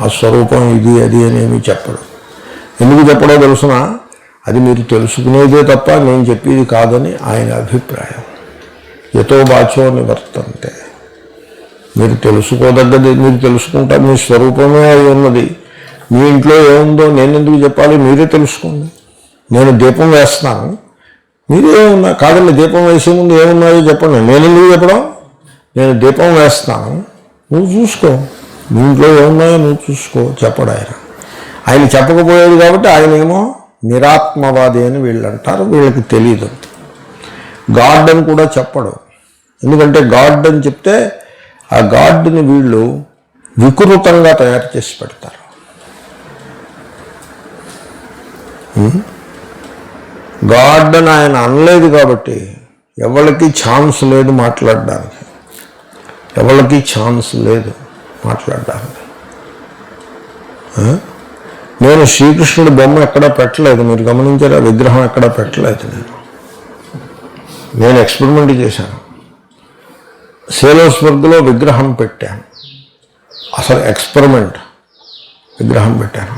ఆ స్వరూపం ఇది అది అని ఏమీ చెప్పడు. ఎందుకు చెప్పడో తెలుసునా? అది మీరు తెలుసుకునేదే తప్ప నేను చెప్పేది కాదని ఆయన అభిప్రాయం. యతో వాచో నివర్తంతే. మీరు తెలుసుకోదగ్గది మీరు తెలుసుకుంటారు. మీ స్వరూపమే అయి ఉన్నది. మీ ఇంట్లో ఏముందో నేను ఎందుకు చెప్పాలి? మీరే తెలుసుకోండి. నేను దీపం వేస్తున్నాను, మీరే ఏమున్నా కాదండి, దీపం వేసే ముందు ఏమున్నాయో చెప్పండి. నేను ఎందుకు చెప్పడం? నేను దీపం వేస్తాను, నువ్వు చూసుకో. మీ ఇంట్లో ఏమున్నాయో నువ్వు చూసుకో చెప్పడు ఆయన. ఆయన చెప్పకపోయేది కాబట్టి ఆయన ఏమో నిరాత్మవాది అని వీళ్ళు అంటారు. వీళ్ళకి తెలీదు. గాడ్ అని కూడా చెప్పడు. ఎందుకంటే గాడ్ అని చెప్తే ఆ గాడ్ని వీళ్ళు వికృతంగా తయారు చేసి పెడతారు. గాడ్ అని ఆయన అనలేదు కాబట్టి ఎవరికి ఛాన్స్ లేదు మాట్లాడడానికి. ఎవరికి ఛాన్స్ లేదు మాట్లాడడానికి. నేను శ్రీకృష్ణుడి బొమ్మ ఎక్కడా పెట్టలేదు. మీరు గమనించారా? విగ్రహం ఎక్కడా పెట్టలేదు. నేను ఎక్స్పెరిమెంట్ చేశాను. సేలోస్వర్గ్లో విగ్రహం పెట్టాను. అసలు ఎక్స్పెరిమెంట్. విగ్రహం పెట్టాను.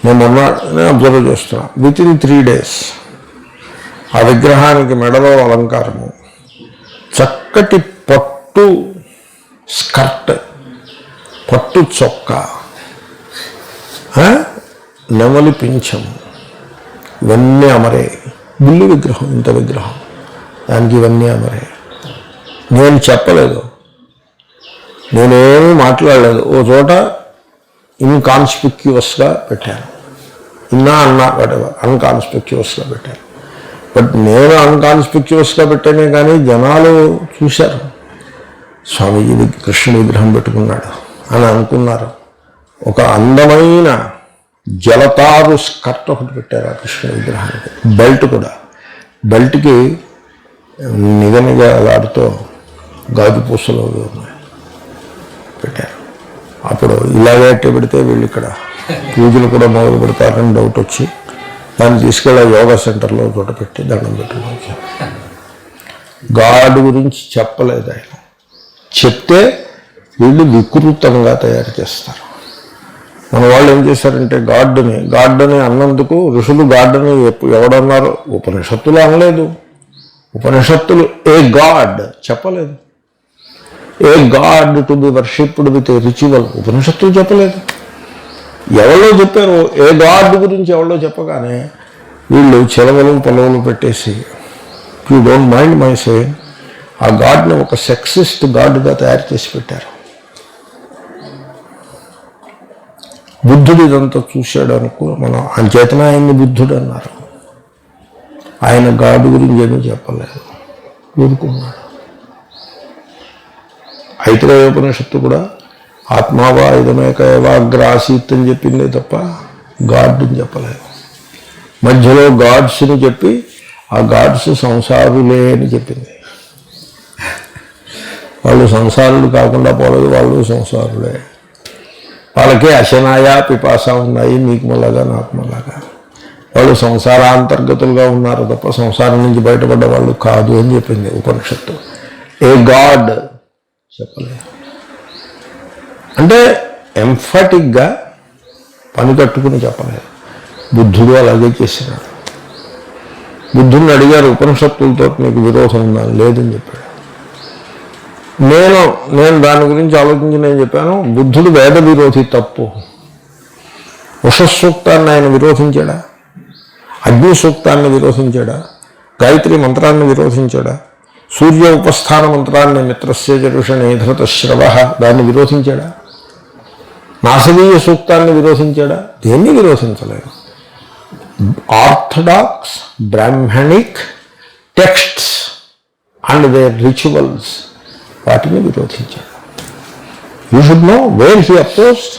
నేను అబ్జర్వ్ చేస్తున్నా. వితిన్ 3 days ఆ విగ్రహానికి మెడలో అలంకారము, చక్కటి పట్టు స్కర్ట్, పట్టు చొక్కా, నెమలి పింఛం, ఇవన్నీ అమరే. బుల్లి విగ్రహం, ఇంత విగ్రహం, దానికి ఇవన్నీ అమరే. నేను చెప్పలేదు, నేనేమీ మాట్లాడలేదు. ఓ చోట ఇన్కాన్స్పిక్యువస్గా పెట్టాను, అన్నా వాటెవర్, అన్కాన్స్పిక్యువస్గా పెట్టాను. బట్ నేను అన్కాన్స్పిక్యువస్గా పెట్టానే కానీ జనాలు చూశారు, స్వామీజీ కృష్ణుడి విగ్రహం పెట్టుకున్నాడు అని అనుకున్నారు. ఒక అందమైన జలతారు స్కర్ట్ ఒకటి పెట్టారు ఆ కృష్ణుడి విగ్రహానికి. బెల్ట్ కూడా, బెల్ట్కి నిగనిగలాడుతూ గాజు పూసలు ఉన్నాయి పెట్టారు. అప్పుడు ఇలాగే పెడితే వీళ్ళు ఇక్కడ పూజలు కూడా మొదలు పెడతారని డౌట్ వచ్చి దాన్ని తీసుకెళ్ళి యోగా సెంటర్లో చోట పెట్టి దండం పెట్టుకోవచ్చు. గాడ్ గురించి చెప్పలేదు ఆయన. చెప్తే వీళ్ళు వికృతంగా తయారు చేస్తారు. మన వాళ్ళు ఏం చేశారంటే గాడ్ని అన్నందుకు ఋషులు గాడ్ని ఎవడన్నారు? ఉపనిషత్తులు అనలేదు. ఉపనిషత్తులు ఏ గాడ్ చెప్పలేదు. A god to be worshipped with a ritual ఉపనిషత్తులు చెప్పలేదు. ఎవరో చెప్పారు ఏ గాడ్ గురించి, ఎవరో చెప్పగానే వీళ్ళు చెలవలు పొలవలు పెట్టేసి, you don't mind my saying, ఆ గాడ్ని ఒక సెక్సిస్ట్ గాడ్గా తయారు చేసి పెట్టారు. బుద్ధుడు ఇదంతా చూశాడు అనుకో, మనం అంచేతన ఆయన్ని బుద్ధుడు అన్నారు. ఆయన గాడ్ గురించి ఏమీ చెప్పలేదు, ఊరుకున్నాడు. ఐతరేయోపనిషత్తు కూడా ఆత్మావా ఇదమేక ఏవాగ్రాసీత్ అని చెప్పిందే తప్ప గాడ్ అని చెప్పలేదు. మధ్యలో గాడ్స్ని చెప్పి ఆ గాడ్స్ సంసారులే అని చెప్పింది. వాళ్ళు సంసారులు కాకుండా పోలేదు, వాళ్ళు సంసారులే. వాళ్ళకి అశనాయ పిపాస ఉన్నాయి, మీకు మళ్ళగా నాకు మళ్ళగా. వాళ్ళు సంసారాంతర్గతులుగా ఉన్నారు తప్ప సంసారం నుంచి బయటపడ్డ వాళ్ళు కాదు అని చెప్పింది ఉపనిషత్తు. ఏ గాడ్ చెప్పలేదు. అంటే ఎంఫాటిక్గా పని కట్టుకుని చెప్పలేదు. బుద్ధుడు అలాగే చేసినాడు. బుద్ధుడిని అడిగారు, ఉపనిషత్తులతో నీకు విరోధం ఉందా? లేదని చెప్పాడు. నేను దాని గురించి ఆలోచించి నేను చెప్పాను, బుద్ధుడు వేద విరోధి, తప్పు. ఉషసూక్తాన్ని ఆయన విరోధించాడా? అగ్ని సూక్తాన్ని విరోధించాడా? గాయత్రి మంత్రాన్ని విరోధించాడా? సూర్య ఉపస్థాన మంత్రాన్ని మిత్రస్య జరుషణే ధృతశ్రవ దాన్ని విరోధించాడా? నాసదీయ సూక్తాన్ని విరోధించాడా? దేన్ని విరోధించలేదు. Orthodox Brahmanic texts and their rituals, వాటిని విరోధించాడు. You should know where he opposed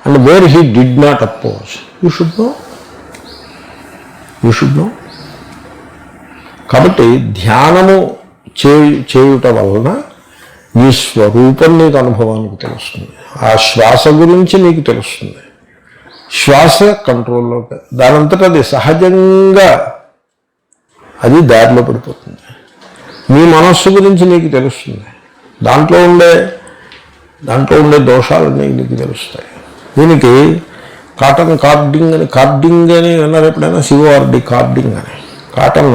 and where he did not oppose. You should know. కాబట్టి ధ్యానము చేయుట వలన నీ స్వరూపం నీకు అనుభవానికి తెలుస్తుంది. ఆ శ్వాస గురించి నీకు తెలుస్తుంది. శ్వాస కంట్రోల్లో, దానంతటా అది సహజంగా అది దారిలో పడిపోతుంది. నీ మనస్సు గురించి నీకు తెలుస్తుంది. దాంట్లో ఉండే దోషాలన్నీ నీకు తెలుస్తాయి. దీనికి కార్డింగ్ అని అన్నారు ఎప్పుడైనా, సిఓఆర్డి కార్డింగ్ అని. కాటన్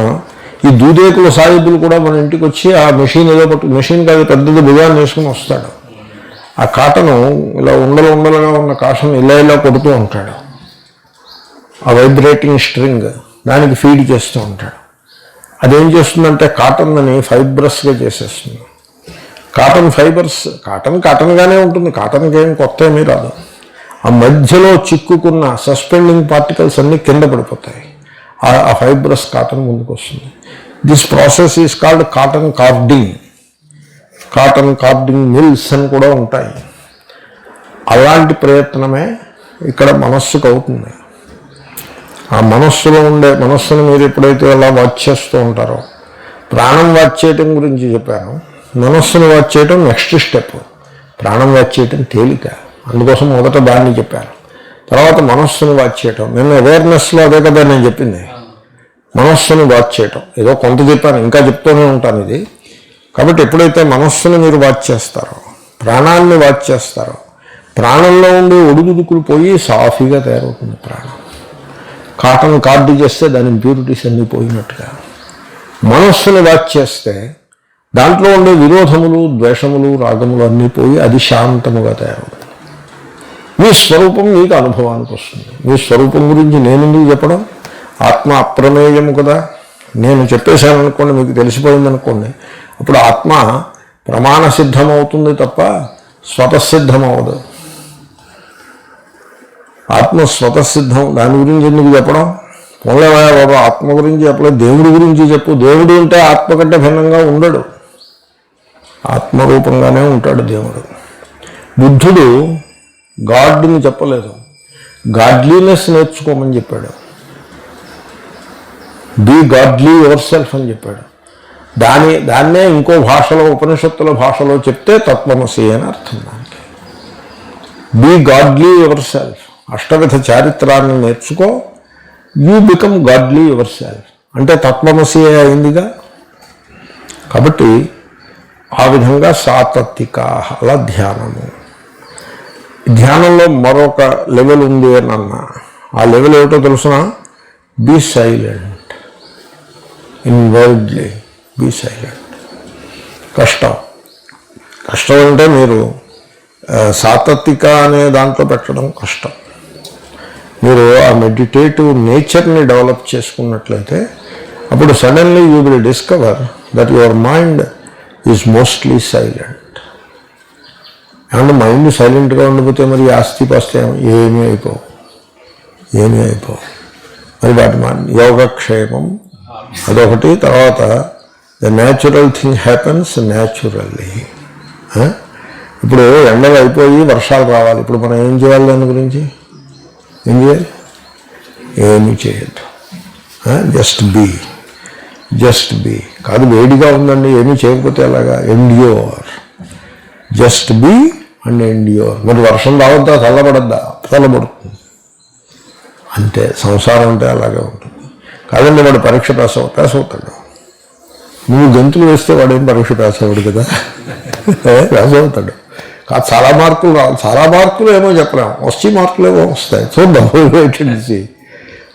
ఈ దూదేకుల సాయుధులు కూడా మన ఇంటికి వచ్చి ఆ మెషిన్ ఏదో మెషిన్ కాదు పెద్దది భుజాన్ని వేసుకుని వస్తాడు. ఆ కాటను ఇలా ఉండలుగా ఉన్న కాటను ఇలా కొడుతూ ఉంటాడు. ఆ వైబ్రేటింగ్ స్ట్రింగ్ దానికి ఫీడ్ చేస్తూ ఉంటాడు. అదేం చేస్తుందంటే కాటన్ని ఫైబ్రస్గా చేసేస్తుంది. కాటన్ ఫైబర్స్, కాటన్గానే ఉంటుంది, కాటన్కి ఏం కొత్త ఏమీ రాదు. ఆ మధ్యలో చిక్కుకున్న సస్పెండింగ్ పార్టికల్స్ అన్నీ కింద పడిపోతాయి. ఆ ఫైబ్రస్ కాటన్ ముందుకు వస్తుంది. This process is called cotton carding. Cotton carding mills అని కూడా ఉంటాయి. అలాంటి ప్రయత్నమే ఇక్కడ మనస్సుకు అవుతుంది. ఆ మనస్సును మీరు ఎప్పుడైతే అలా వాచ్ చేస్తూ ఉంటారో, ప్రాణం వాచ్ చేయటం గురించి చెప్పాను, మనస్సును వాచ్ చేయటం నెక్స్ట్ స్టెప్. ప్రాణం వాచ్ చేయటం తేలిక, అందుకోసం మొదట దాన్ని చెప్పాను. తర్వాత మనస్సును వాచ్ చేయటం, నేను అవేర్నెస్లో అదే కదా నేను చెప్పింది. మనస్సును వాచ్ చేయటం ఏదో కొంత చెప్పాను, ఇంకా చెప్తూనే ఉంటాను ఇది. కాబట్టి ఎప్పుడైతే మనస్సును మీరు వాచ్ చేస్తారో, ప్రాణాన్ని వాచ్ చేస్తారో, ప్రాణంలో ఉండే ఒడుగుదుకులు పోయి సాఫీగా తయారవుతుంది ప్రాణం. కాటన్ కార్డు చేస్తే దాని ఇంప్యూరిటీస్ అన్నీ పోయినట్టుగా మనస్సును వాచ్ చేస్తే దాంట్లో ఉండే విరోధములు, ద్వేషములు, రాగములు అన్నీ పోయి అది శాంతముగా తయారవుతుంది. మీ స్వరూపం మీకు అనుభవానికి వస్తుంది. మీ స్వరూపం గురించి నేను ఎందుకు చెప్పడం? ఆత్మ అప్రమేయము కదా. నేను చెప్పేశాను అనుకోండి, మీకు తెలిసిపోయింది అనుకోండి, అప్పుడు ఆత్మ ప్రమాణ సిద్ధమవుతుంది తప్ప స్వతసిద్ధమవదు. ఆత్మ స్వతసిద్ధం, దాని గురించి ఎందుకు చెప్పడం? పోలేవా బాబా, ఆత్మ గురించి చెప్పలేదు, దేవుడి గురించి చెప్పు. దేవుడు అంటే ఆత్మ కంటే భిన్నంగా ఉండడు, ఆత్మరూపంగానే ఉంటాడు దేవుడు. బుద్ధుడు గాడ్ని చెప్పలేదు, గాడ్లీనెస్ నేర్చుకోమని చెప్పాడు. బీ గాడ్లీ యువర్ సెల్ఫ్ అని చెప్పాడు. దాన్నే ఇంకో భాషలో, ఉపనిషత్తుల భాషలో చెప్తే తత్వమసి అని అర్థం. దానికి బీ గాడ్లీ యువర్ సెల్ఫ్, అష్టవిధ చారిత్రాన్ని నేర్చుకో, you become godly your self అంటే తత్వమసి అయిందిగా. కాబట్టి ఆ విధంగా సాత్విక, అలా ధ్యానము. ధ్యానంలో మరొక లెవెల్ ఉంది అని అన్నా. ఆ లెవెల్ ఏమిటో తెలుసిన? Be silent, inwardly be silent. కష్టం అంటే మీరు సాత్విక అనే దాంట్లో పెట్టడం కష్టం. మీరు ఆ మెడిటేటివ్ నేచర్ని డెవలప్ చేసుకున్నట్లయితే అప్పుడు suddenly you will discover that your mind is mostly silent. ఏమన్నా మైండ్ సైలెంట్గా ఉండిపోతే మరి ఆస్తిపాస్తి ఏమీ అయిపోవు. మరి వాటి యోగక్షేమం అదొకటి. తర్వాత the natural thing happens naturally. ఇప్పుడు ఎండలు అయిపోయి వర్షాలు రావాలి, ఇప్పుడు మనం ఏం చేయాలి? దాని గురించి ఏం చేయాలి? ఏమీ చేయొద్దు. జస్ట్ బీ కాదు, వేడిగా ఉందండి ఏమీ చేయకపోతే అలాగా. Endure, just be and endure. మరి వర్షం రావద్దా, చల్లబడద్దా? చల్లబడుతుంది. అంతే, సంసారం అంటే అలాగే ఉంటుంది. కాదండి వాడు పరీక్ష పాస్ అవుతాడు. నువ్వు గంతులు వేస్తే వాడేం పరీక్ష పాస్ అవ్వడు కదా, పాస్ అవుతాడు. కాదు చాలా మార్కులు రావు, చాలా మార్కులు ఏమో చెప్పలేము, వచ్చి మార్కులు ఏమో వస్తాయి. చూద్దాం,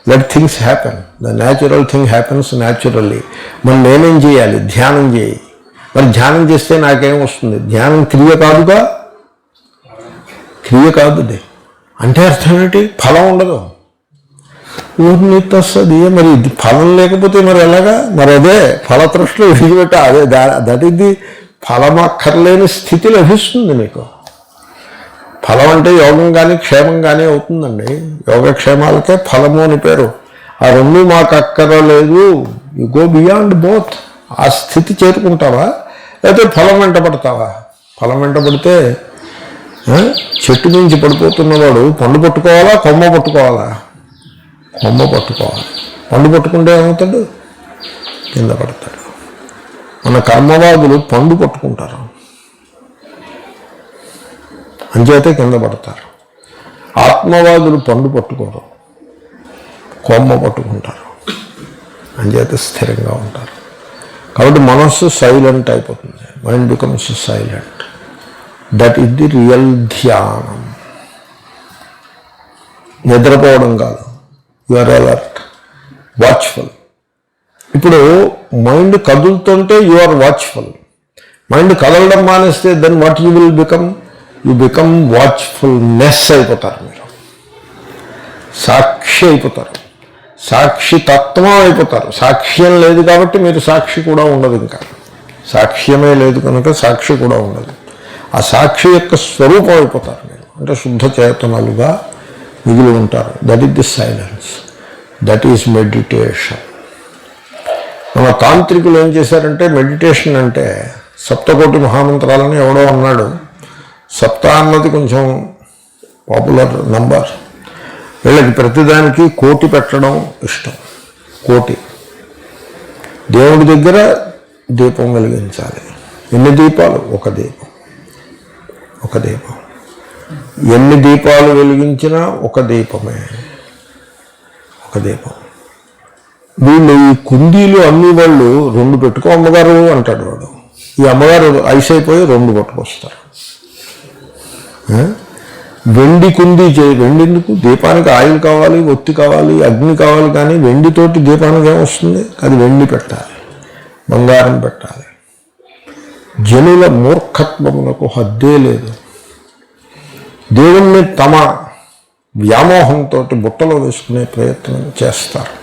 let things happen. The natural thing happens naturally. మరి నేనేం చేయాలి? ధ్యానం చేయి. మరి ధ్యానం చేస్తే నాకేం వస్తుంది? ధ్యానం క్రియ కాదుగా, క్రియ కాదుది అంటే అర్థం ఏంటి? ఫలం ఉండదు. ఊరిని వస్తుంది. మరి ఫలం లేకపోతే మరి ఎలాగా? మరి అదే ఫలతృష్టిలో విడిచిపెట్ట, అదే దట్ ఇది ఫలం అక్కర్లేని స్థితి లభిస్తుంది మీకు. ఫలం అంటే యోగం కానీ క్షేమం కానీ అవుతుందండి. యోగక్షేమాలకే ఫలము అని పేరు. ఆ రెండు మాకు అక్కరలేదు. You go beyond both. ఆ స్థితి చేరుకుంటావా లేకపోతే ఫలం వెంట పడతావా? ఫలం వెంట పడితే చెట్టు నుంచి పడిపోతున్నవాడు పండు పట్టుకోవాలా, కొమ్మ పట్టుకోవాలా? కొమ్మ పట్టుకోవాలి. పండు పట్టుకుంటే ఏమవుతాడు? కింద పడతాడు. మన కర్మవాదులు పండు పట్టుకుంటారు, అంచేతే కింద పడతారు. ఆత్మవాదులు పండు పట్టుకోరు, కొమ్మ పట్టుకుంటారు, అంచేతే స్థిరంగా ఉంటారు. కాబట్టి మనస్సు సైలెంట్ అయిపోతుంది. Mind becomes silent. That is the real ధ్యానం. నిద్రపోవడం కాదు. You are alert, watchful. ఇప్పుడు మైండ్ కదులుతుంటే యు ఆర్ వాచ్ఫుల్. మైండ్ కదలడం మానేస్తే then what you will become? You become watchfulness అయిపోతారు. మీరు సాక్షి అయిపోతారు, సాక్షి తత్వం అయిపోతారు. సాక్ష్యం లేదు కాబట్టి మీరు సాక్షి కూడా ఉండదు. ఇంకా సాక్ష్యమే లేదు కనుక సాక్షి కూడా ఉండదు. ఆ సాక్షి యొక్క స్వరూపం అయిపోతారు మీరు. అంటే శుద్ధ చేతనలుగా మిగిలి ఉంటారు. That is the silence, that is meditation. మన తాంత్రికులు ఏం చేశారంటే మెడిటేషన్ అంటే సప్తకోటి మహామంత్రాలని ఎవడో అన్నాడు. సప్త అన్నది కొంచెం పాపులర్ నంబర్. వీళ్ళకి ప్రతిదానికి కోటి పెట్టడం ఇష్టం. కోటి. దేవుడి దగ్గర దీపం వెలిగించాలి. ఎన్ని దీపాలు? ఒక దీపం. ఒక దీపం. ఎన్ని దీపాలు వెలిగించినా ఒక దీపమే, ఒక దీపం. వీళ్ళు ఈ కుండీలు అన్ని వాళ్ళు రెండు పెట్టుకో అమ్మగారు అంటాడు వాడు. ఈ అమ్మగారు ఐస్ అయిపోయి రెండు పట్టుకొస్తారు. వెండి కుంది వెండి ఎందుకు? దీపానికి ఆయిల్ కావాలి, ఒత్తి కావాలి, అగ్ని కావాలి, కానీ వెండితోటి దీపానికి ఏమొస్తుంది? అది వెండి పెట్టాలి, బంగారం పెట్టాలి. జనుల మూర్ఖత్వములకు హద్దే లేదు. దేవుణ్ణి తమ వ్యామోహంతో బుట్టలో వేసుకునే ప్రయత్నం చేస్తారు.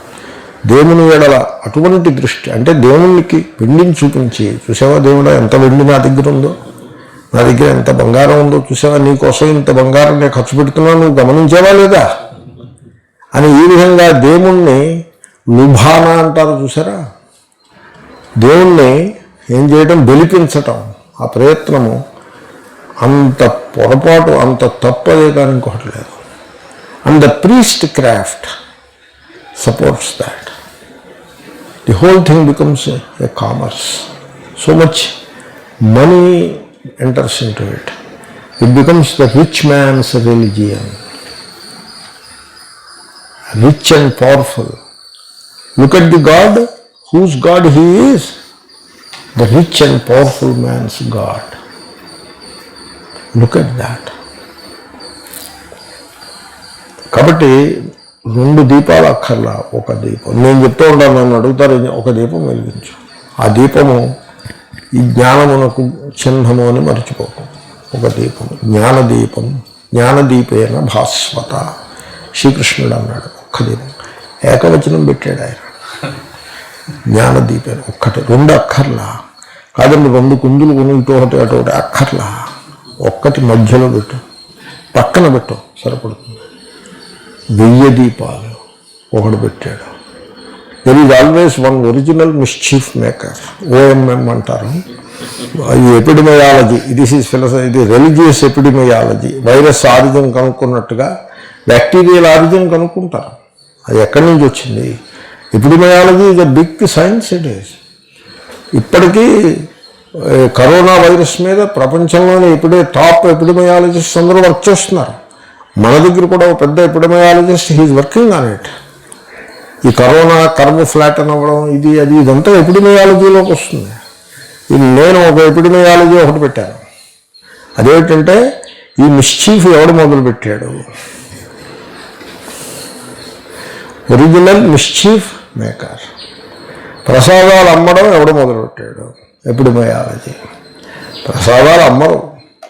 దేవుని ఎడల అటువంటి దృష్టి, అంటే దేవునికి వెండిని చూపించి, చూసావా దేవుడా ఎంత వెండి నా దగ్గర ఉందో, నా దగ్గర ఎంత బంగారం ఉందో చూసావా, నీకోసం ఇంత బంగారం నేను ఖర్చు పెడుతున్నా, నువ్వు గమనించావా లేదా అని ఈ విధంగా దేవుణ్ణి లుభాన అంటారు చూసారా. దేవుణ్ణి ఏం చేయడం? బెలిపించటం. ఆ ప్రయత్నము అంత పొరపాటు, అంత తప్పదే కానీ ఇంకొకటి లేదు. And the priest craft supports that. The whole thing becomes a commerce. So much money enters into it. It becomes the rich man's religion. Rich and powerful. Look at the God, whose God he is. The rich and powerful man's God. Look at that. కాబట్టి 2 దీపాలు అక్కర్లా, ఒక దీపం. నేను చెప్తూ ఉంటాను, నన్ను అడుగుతారు ఒక దీపం వెలిగించు. ఆ దీపము ఈ జ్ఞానమునకు చిహ్నము అని మర్చిపోకు. ఒక దీపం, జ్ఞానదీపం, జ్ఞానదీపేన భాస్వత. శ్రీకృష్ణుడు అన్నాడు ఒక్క దీపం. ఏకవచనం పెట్టాడు ఆయన. జ్ఞానదీపేన ఒక్కటి, 2 అక్కర్లా. కాదండి 2 కుందులు కొని ఇటు ఒకటి అటు ఒకటి అక్కర్లా. ఒక్కటి మధ్యలో పెట్టు, పక్కన పెట్టు, సరిపడుతుంది. 1000 దీపాలు ఒకడు పెట్టాడు. There is always one original mischief maker, OMM అంటారు. ఈ ఎపిడమియాలజీ, దిస్ ఈజ్ ఫిలాసఫీ, ఇది రిలీజియస్ ఎపిడమియాలజీ. వైరస్ ఆరిజిన్ కనుక్కున్నట్టుగా బ్యాక్టీరియల్ ఆరిజిన్ కనుక్కుంటారు. అది ఎక్కడి నుంచి వచ్చింది? Epidemiology is a big science. It is. ఇప్పటికీ కరోనా వైరస్ మీద ప్రపంచంలోనే ఇప్పుడే టాప్ ఎపిడమియాలజిస్ట్ అందరూ వర్క్ చేస్తున్నారు. మన దగ్గర కూడా ఒక పెద్ద ఎపిడమియాలజిస్ట్ హీఈస్ వర్కింగ్ ఆన్ ఇట్. ఈ కరోనా కర్వ్ ఫ్లాట్ అవ్వడం, ఇది అది ఇదంతా ఎపిడమియాలజీలోకి వస్తుంది. ఇది నేను ఒక ఎపిడమియాలజీ ఒకటి పెట్టాను. అదేమిటంటే ఈ మిస్చీఫ్ ఎవడు మొదలుపెట్టాడు? Original mischief maker. ప్రసాదాలు అమ్మడం ఎవడు మొదలుపెట్టాడు? ఎపిడమియాలజీ. ప్రసాదాలు అమ్మరు,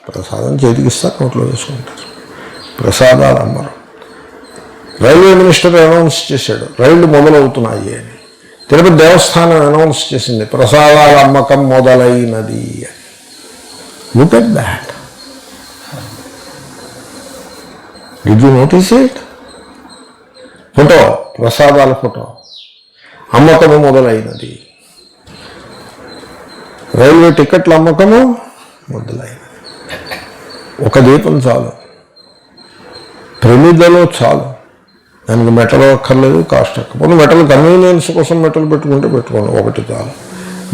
ప్రసాదం చేతికిస్తారు, నోట్లో వేసుకుంటారు. ప్రసాదాలు అమ్మరు. రైల్వే మినిస్టర్ అనౌన్స్ చేశాడు రైళ్లు మొదలవుతున్నాయి అని. తిరుపతి దేవస్థానం అనౌన్స్ చేసింది ప్రసాదాల అమ్మకం మొదలైనది అని. Look at that. Did you notice it? Photo, ప్రసాదాల ఫోటో, అమ్మకము మొదలైనది. రైల్వే టికెట్ల అమ్మకము మొదలైనది. ఒక దీపం చాలు, ప్రమిదలో చాలు. దానికి మెటల్ అక్కర్లేదు, కాస్ట్ అక్కర్లేదు. మెటల్ కన్వీనియన్స్ కోసం మెటల్ పెట్టుకుంటే పెట్టుకోండి, ఒకటి చాలు.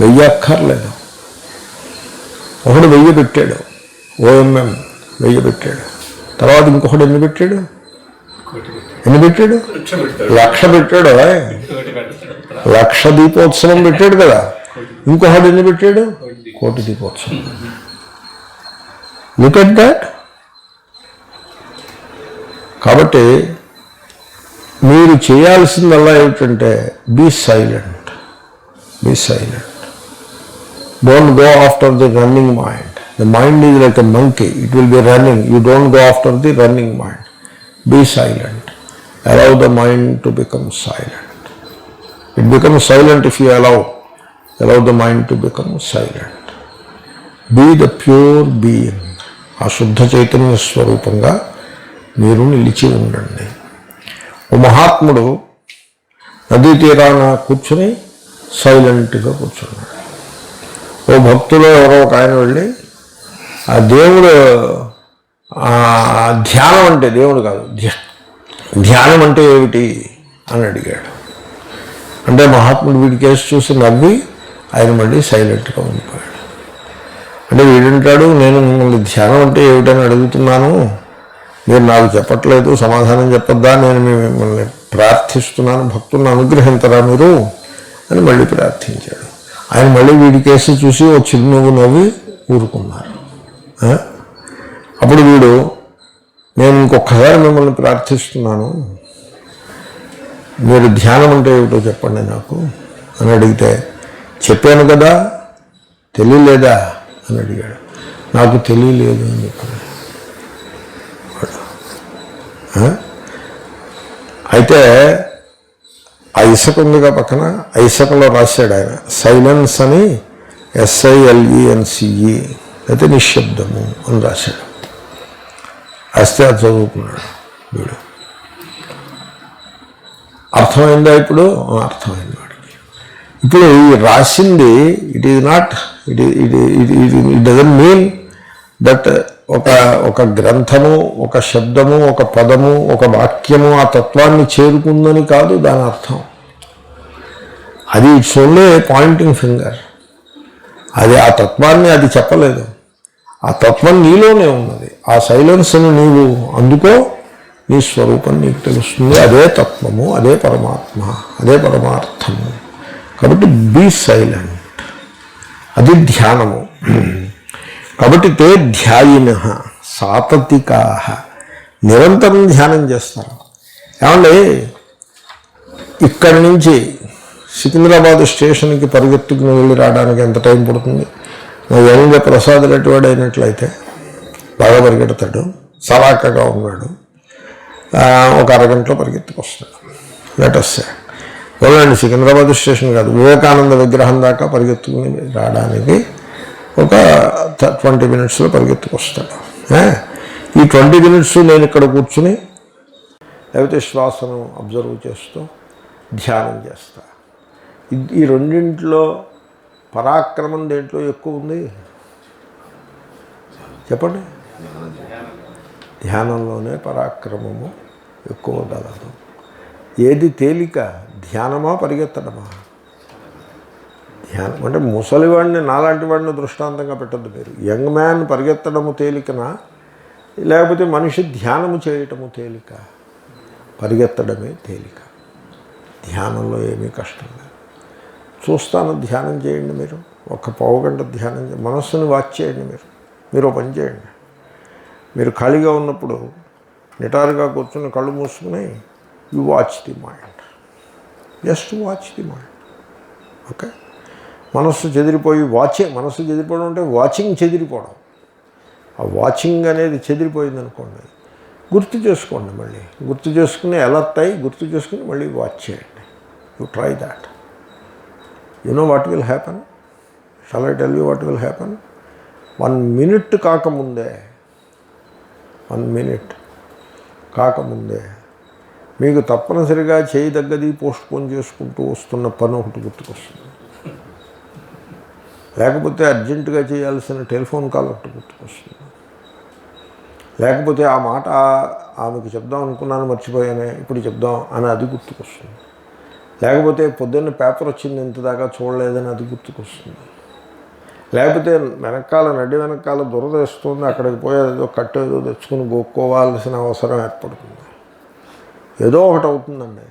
1000 అక్కర్లేదు. ఒకడు 1000 పెట్టాడు, ఓఎంఎం 1000 పెట్టాడు. తర్వాత ఇంకొకటి ఎన్ని పెట్టాడు? 1,00,000 పెట్టాడు. 1,00,000 దీపోత్సవం పెట్టాడు కదా. ఇంకొకటి ఎన్ని పెట్టాడు? 1,00,00,000 దీపోత్సవం. Look at that. కాబట్టి మీరు చేయాల్సిందల్లా ఏమిటంటే be silent. Be silent. Don't go after the running mind. The mind is like a monkey, it will be running. You don't go after the running mind. Be silent. Allow the mind to become silent. It becomes silent if you allow the mind to become silent. Be the pure being. ఆ శుద్ధ చైతన్య స్వరూపంగా మీరు నిలిచి ఉండండి. ఓ మహాత్ముడు నదీ తీరాన కూర్చుని సైలెంట్గా కూర్చున్నాడు. ఓ భక్తులు ఎవరో ఒక ఆయన వెళ్ళి ఆ దేవుడు ధ్యానం అంటే దేవుడు కాదు, ధ్యానం అంటే ఏమిటి అని అడిగాడు. అంటే మహాత్ముడు వీడి కేసు చూసి నవ్వి ఆయన మళ్ళీ సైలెంట్గా ఉండిపోయాడు. అంటే వీడంటాడు, నేను మిమ్మల్ని ధ్యానం అంటే ఏమిటని అడుగుతున్నాను, మీరు నాకు చెప్పట్లేదు, సమాధానం చెప్పొద్దా, నేను మిమ్మల్ని ప్రార్థిస్తున్నాను, భక్తులను అనుగ్రహించరా మీరు అని మళ్ళీ ప్రార్థించాడు. ఆయన మళ్ళీ వీడి కేసు చూసి ఓ చిరునవ్వు నవ్వి ఊరుకున్నారు. అప్పుడు వీడు నేను ఇంకొకసారి మిమ్మల్ని ప్రార్థిస్తున్నాను, మీరు ధ్యానం అంటే ఏమిటో చెప్పండి నాకు అని అడిగితే, చెప్పాను కదా తెలియలేదా అని అడిగాడు. నాకు తెలియలేదు అని చెప్పాను. అయితే ఆ ఇసుక ఉందిగా పక్కన, ఆ ఇసుకలో రాశాడు ఆయన సైలెన్స్ అని, SILENCE అయితే నిశ్శబ్దము అని రాశాడు. రాస్తే అది చదువుకున్నాడు వీడు. అర్థమైందా ఇప్పుడు? అర్థమైంది వాడికి. ఇప్పుడు ఈ రాసింది it is not it doesn't mean that ఒక గ్రంథము, ఒక శబ్దము, ఒక పదము, ఒక వాక్యము ఆ తత్వాన్ని చేరుకుందని కాదు దాని అర్థం. అది ఇట్స్ ఓన్లీ పాయింటింగ్ ఫింగర్. అది ఆ తత్వాన్ని అది చెప్పలేదు. ఆ తత్వం నీలోనే ఉన్నది. ఆ సైలెన్స్ని నీవు అందుకో, నీ స్వరూపం నీకు తెలుస్తుంది. అదే తత్వము, అదే పరమాత్మ, అదే పరమార్థము. కాబట్టి బీ సైలెంట్, అది ధ్యానము. కాబట్టి తే ధ్యాయిన సాతతికా, నిరంతరం ధ్యానం చేస్తారు. ఏమండి, ఇక్కడి నుంచి సికింద్రాబాద్ స్టేషన్కి పరిగెత్తుకుని వెళ్ళి రావడానికి ఎంత టైం పడుతుంది? యంగ ప్రసాద్ రెడ్డి వాడు అయినట్లయితే బాగా పరిగెడతాడు, సలాకగా ఉన్నాడు, ఒక అరగంటలో పరిగెత్తుకొస్తాడు. లెటర్సే వెళ్ళండి, సికింద్రాబాద్ స్టేషన్ కాదు, వివేకానంద విగ్రహం దాకా పరిగెత్తుకుని రావడానికి ఒక 20 minutesలో పరిగెత్తుకొస్తాడు. ఈ 20 minutes నేను ఇక్కడ కూర్చుని లేకపోతే శ్వాసను అబ్జర్వ్ చేస్తూ ధ్యానం చేస్తా. ఈ రెండింటిలో పరాక్రమం దేంట్లో ఎక్కువ ఉంది చెప్పండి? ధ్యానంలోనే పరాక్రమము ఎక్కువ గలదు. ఏది తేలిక, ధ్యానమా పరిగెత్తడమా? ధ్యానం అంటే ముసలివాడిని, నాలాంటి వాడిని దృష్టాంతంగా పెట్టద్దు మీరు. యంగ్ మ్యాన్ పరిగెత్తడము తేలికనా, లేకపోతే మనిషి ధ్యానము చేయటము తేలిక? పరిగెత్తడమే తేలిక. ధ్యానంలో ఏమీ కష్టం లేదు. చూస్తాను, ధ్యానం చేయండి. మీరు ఒక పావుగంట ధ్యానం చేయండి, మనస్సుని వాచ్ చేయండి. మీరు పని చేయండి. మీరు ఖాళీగా ఉన్నప్పుడు నిటారుగా కూర్చొని కళ్ళు మూసుకుని you watch the mind, just watch the mind. Okay, మనస్సు చెదిరిపోయి మనస్సు చెదిరిపోవడం అంటే వాచింగ్ చెదిరిపోవడం. ఆ వాచింగ్ అనేది చెదిరిపోయింది అనుకోండి, గుర్తు చేసుకోండి. మళ్ళీ గుర్తు చేసుకుని అలర్ట్ అయ్యి గుర్తు చేసుకుని మళ్ళీ వాచ్ చేయండి. You try that. You know what will happen? Shawl I tell you what will happen? 1 minute కాకముందే, 1 minute కాకముందే మీకు తప్పనిసరిగా చేయదగ్గది పోస్ట్పోన్ చేసుకుంటూ వస్తున్న పని ఒకటి గుర్తుకొస్తుంది. లేకపోతే అర్జెంటుగా చేయాల్సిన టెలిఫోన్ కాల్ ఒకటి గుర్తుకొస్తుంది. లేకపోతే ఆ మాట ఆమెకు చెప్దాం అనుకున్నాను మర్చిపోయానే, ఇప్పుడు చెప్దాం అని అది గుర్తుకొస్తుంది. లేకపోతే పొద్దున్న పేపర్ వచ్చింది ఇంతదాకా చూడలేదని అది గుర్తుకొస్తుంది. లేకపోతే నడి వెనకాల దురద వేస్తుంది, అక్కడికి పోయి ఏదో కట్టేదో తెచ్చుకుని గోక్కోవాల్సిన అవసరం ఏర్పడుతుంది. ఏదో ఒకటి అవుతుందండి.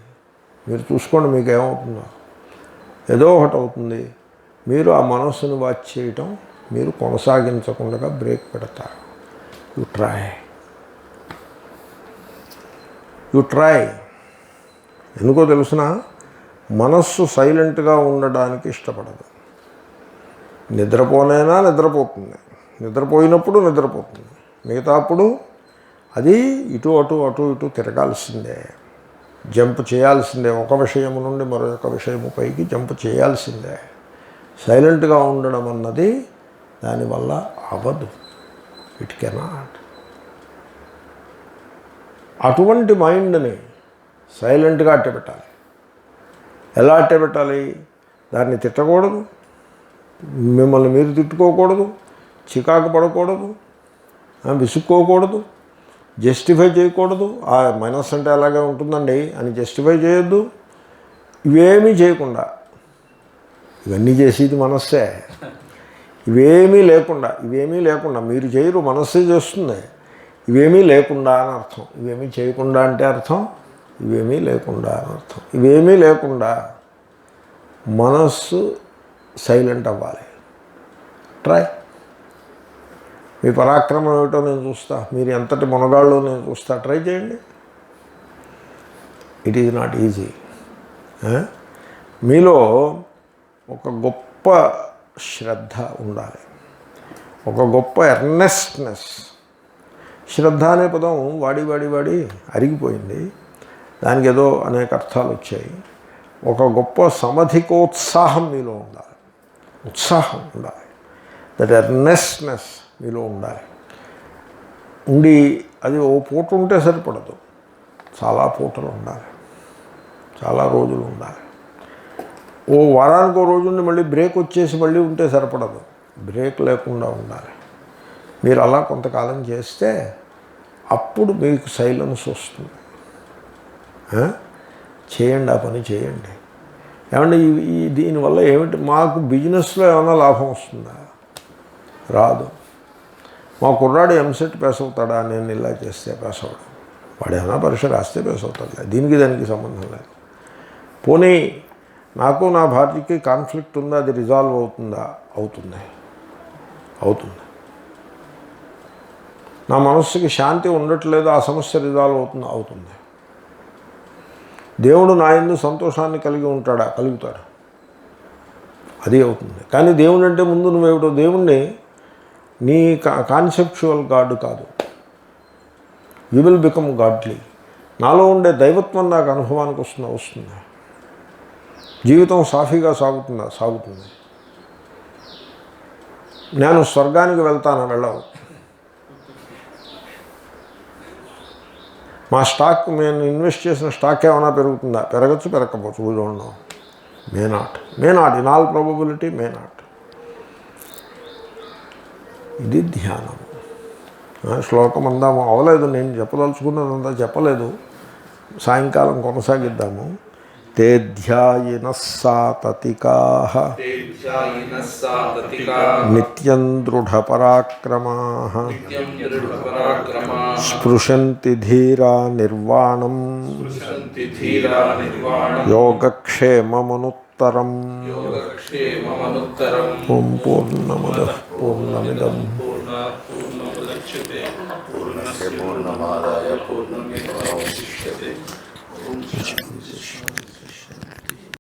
మీరు చూసుకోండి మీకు ఏమవుతుందో. ఏదో ఒకటి అవుతుంది. మీరు ఆ మనస్సును వాచ్ చేయటం మీరు కొనసాగించకుండా బ్రేక్ పెడతారు. You try. ఎందుకో తెలుసిన, మనస్సు సైలెంట్గా ఉండడానికి ఇష్టపడదు. నిద్రపోనైనా నిద్రపోతుంది, నిద్రపోయినప్పుడు నిద్రపోతుంది. మిగతా అప్పుడు అది ఇటు అటు అటు ఇటు తిరగాల్సిందే, జంప్ చేయాల్సిందే. ఒక విషయము నుండి మరొక విషయము పైకి జంప్ చేయాల్సిందే. సైలెంట్గా ఉండడం అన్నది దానివల్ల అవ్వదు. It cannot. అటువంటి మైండ్ని సైలెంట్గా అట్టబెట్టాలి. ఎలా అట్టబెట్టాలి? దాన్ని తిట్టకూడదు, మిమ్మల్ని మీరు తిట్టుకోకూడదు, చికాకు పడకూడదు, విసుక్కోకూడదు, జస్టిఫై చేయకూడదు. ఆ మైనస్ అంటే అలాగే ఉంటుందండి అని జస్టిఫై చేయొద్దు. ఇవేమీ చేయకుండా, ఇవన్నీ చేసేది మనస్సే, ఇవేమీ లేకుండా మీరు చేయరు, మనస్సే చేస్తుంది. ఇవేమీ లేకుండా అని అర్థం. ఇవేమీ చేయకుండా అంటే అర్థం ఇవేమీ లేకుండా అని అర్థం. ఇవేమీ లేకుండా మనస్సు సైలెంట్ అవ్వాలి. ట్రై. మీ పరాక్రమం ఏమిటో నేను చూస్తా, మీరు ఎంతటి మునగాళ్ళో నేను చూస్తా, ట్రై చేయండి. It is not easy. మీలో ఒక గొప్ప శ్రద్ధ ఉండాలి, ఒక గొప్ప ఎర్నెస్ట్నెస్. శ్రద్ధ అనే పదం వాడి వాడి వాడి అరిగిపోయింది, దానికి ఏదో అనేక అర్థాలు వచ్చాయి. ఒక గొప్ప సమధికోత్సాహం మీలో ఉండాలి, ఉత్సాహం ఉండాలి, దట్ ఎర్నెస్ట్నెస్ మీలో ఉండాలి. ఉండి అది ఓ పూట ఉంటే సరిపడదు, చాలా పూటలు ఉండాలి, చాలా రోజులు ఉండాలి. ఓ వారానికి ఓ రోజు ఉండి మళ్ళీ బ్రేక్ వచ్చేసి మళ్ళీ ఉంటే సరిపడదు, బ్రేక్ లేకుండా ఉండాలి. మీరు అలా కొంతకాలం చేస్తే అప్పుడు మీకు సైలెన్స్ వస్తుంది. చేయండి, ఆ పని చేయండి. ఏమంటే దీనివల్ల ఏమిటి, మాకు బిజినెస్లో ఏమైనా లాభం వస్తుందా? రాదు. మా కుర్రాడు ఎంసెట్ పాస్ అవుతాడా, నేను ఇలా చేస్తే పాస్ అవడం, వాడు ఏమైనా పరీక్ష రాస్తే పాస్ అవుతాడులే, దీనికి దానికి సంబంధం లేదు. పోనీ నాకు నా భార్యకి కాన్ఫ్లిక్ట్ ఉందా, అది రిజాల్వ్ అవుతుందా? అవుతుంది. నా మనస్సుకి శాంతి ఉండట్లేదు, ఆ సమస్య రిజాల్వ్ అవుతుందా? అవుతుంది. దేవుడు నా యందు సంతోషాన్ని కలిగి ఉంటాడా? కలుగుతాడు, అది అవుతుంది. కానీ దేవుడు అంటే ముందు నువ్వేమిటో, దేవుణ్ణి నీ కాన్సెప్చువల్ గాడ్ కాదు, యూ విల్ బికమ్ గాడ్లీ. నాలో ఉండే దైవత్వం నాకు అనుభవానికి వస్తుంది. జీవితం సాఫీగా సాగుతుంది. నేను స్వర్గానికి వెళ్తాను, వెళ్ళవు. మా స్టాక్, నేను ఇన్వెస్ట్ చేసిన స్టాక్ ఏమైనా పెరుగుతుందా? పెరగచ్చు, పెరగకపోవచ్చు, we don't know. May not in all probability may not. ఇది ధ్యానం. శ్లోకం అందాము, అవలేదు, నేను చెప్పదలుచుకున్నదంతా చెప్పలేదు, సాయంకాలం కొనసాగిద్దాము. తే ధ్యాయినః సాతతికాః నిత్యం దృఢపరాక్రమాః స్పృశంతి ధీరా నిర్వాణం యోగక్షేమమనుత్తరం. ఓం పూర్ణమదః పూర్ణమిదం పూర్ణమాదాయ పూర్ణమేవావశిష్యతే.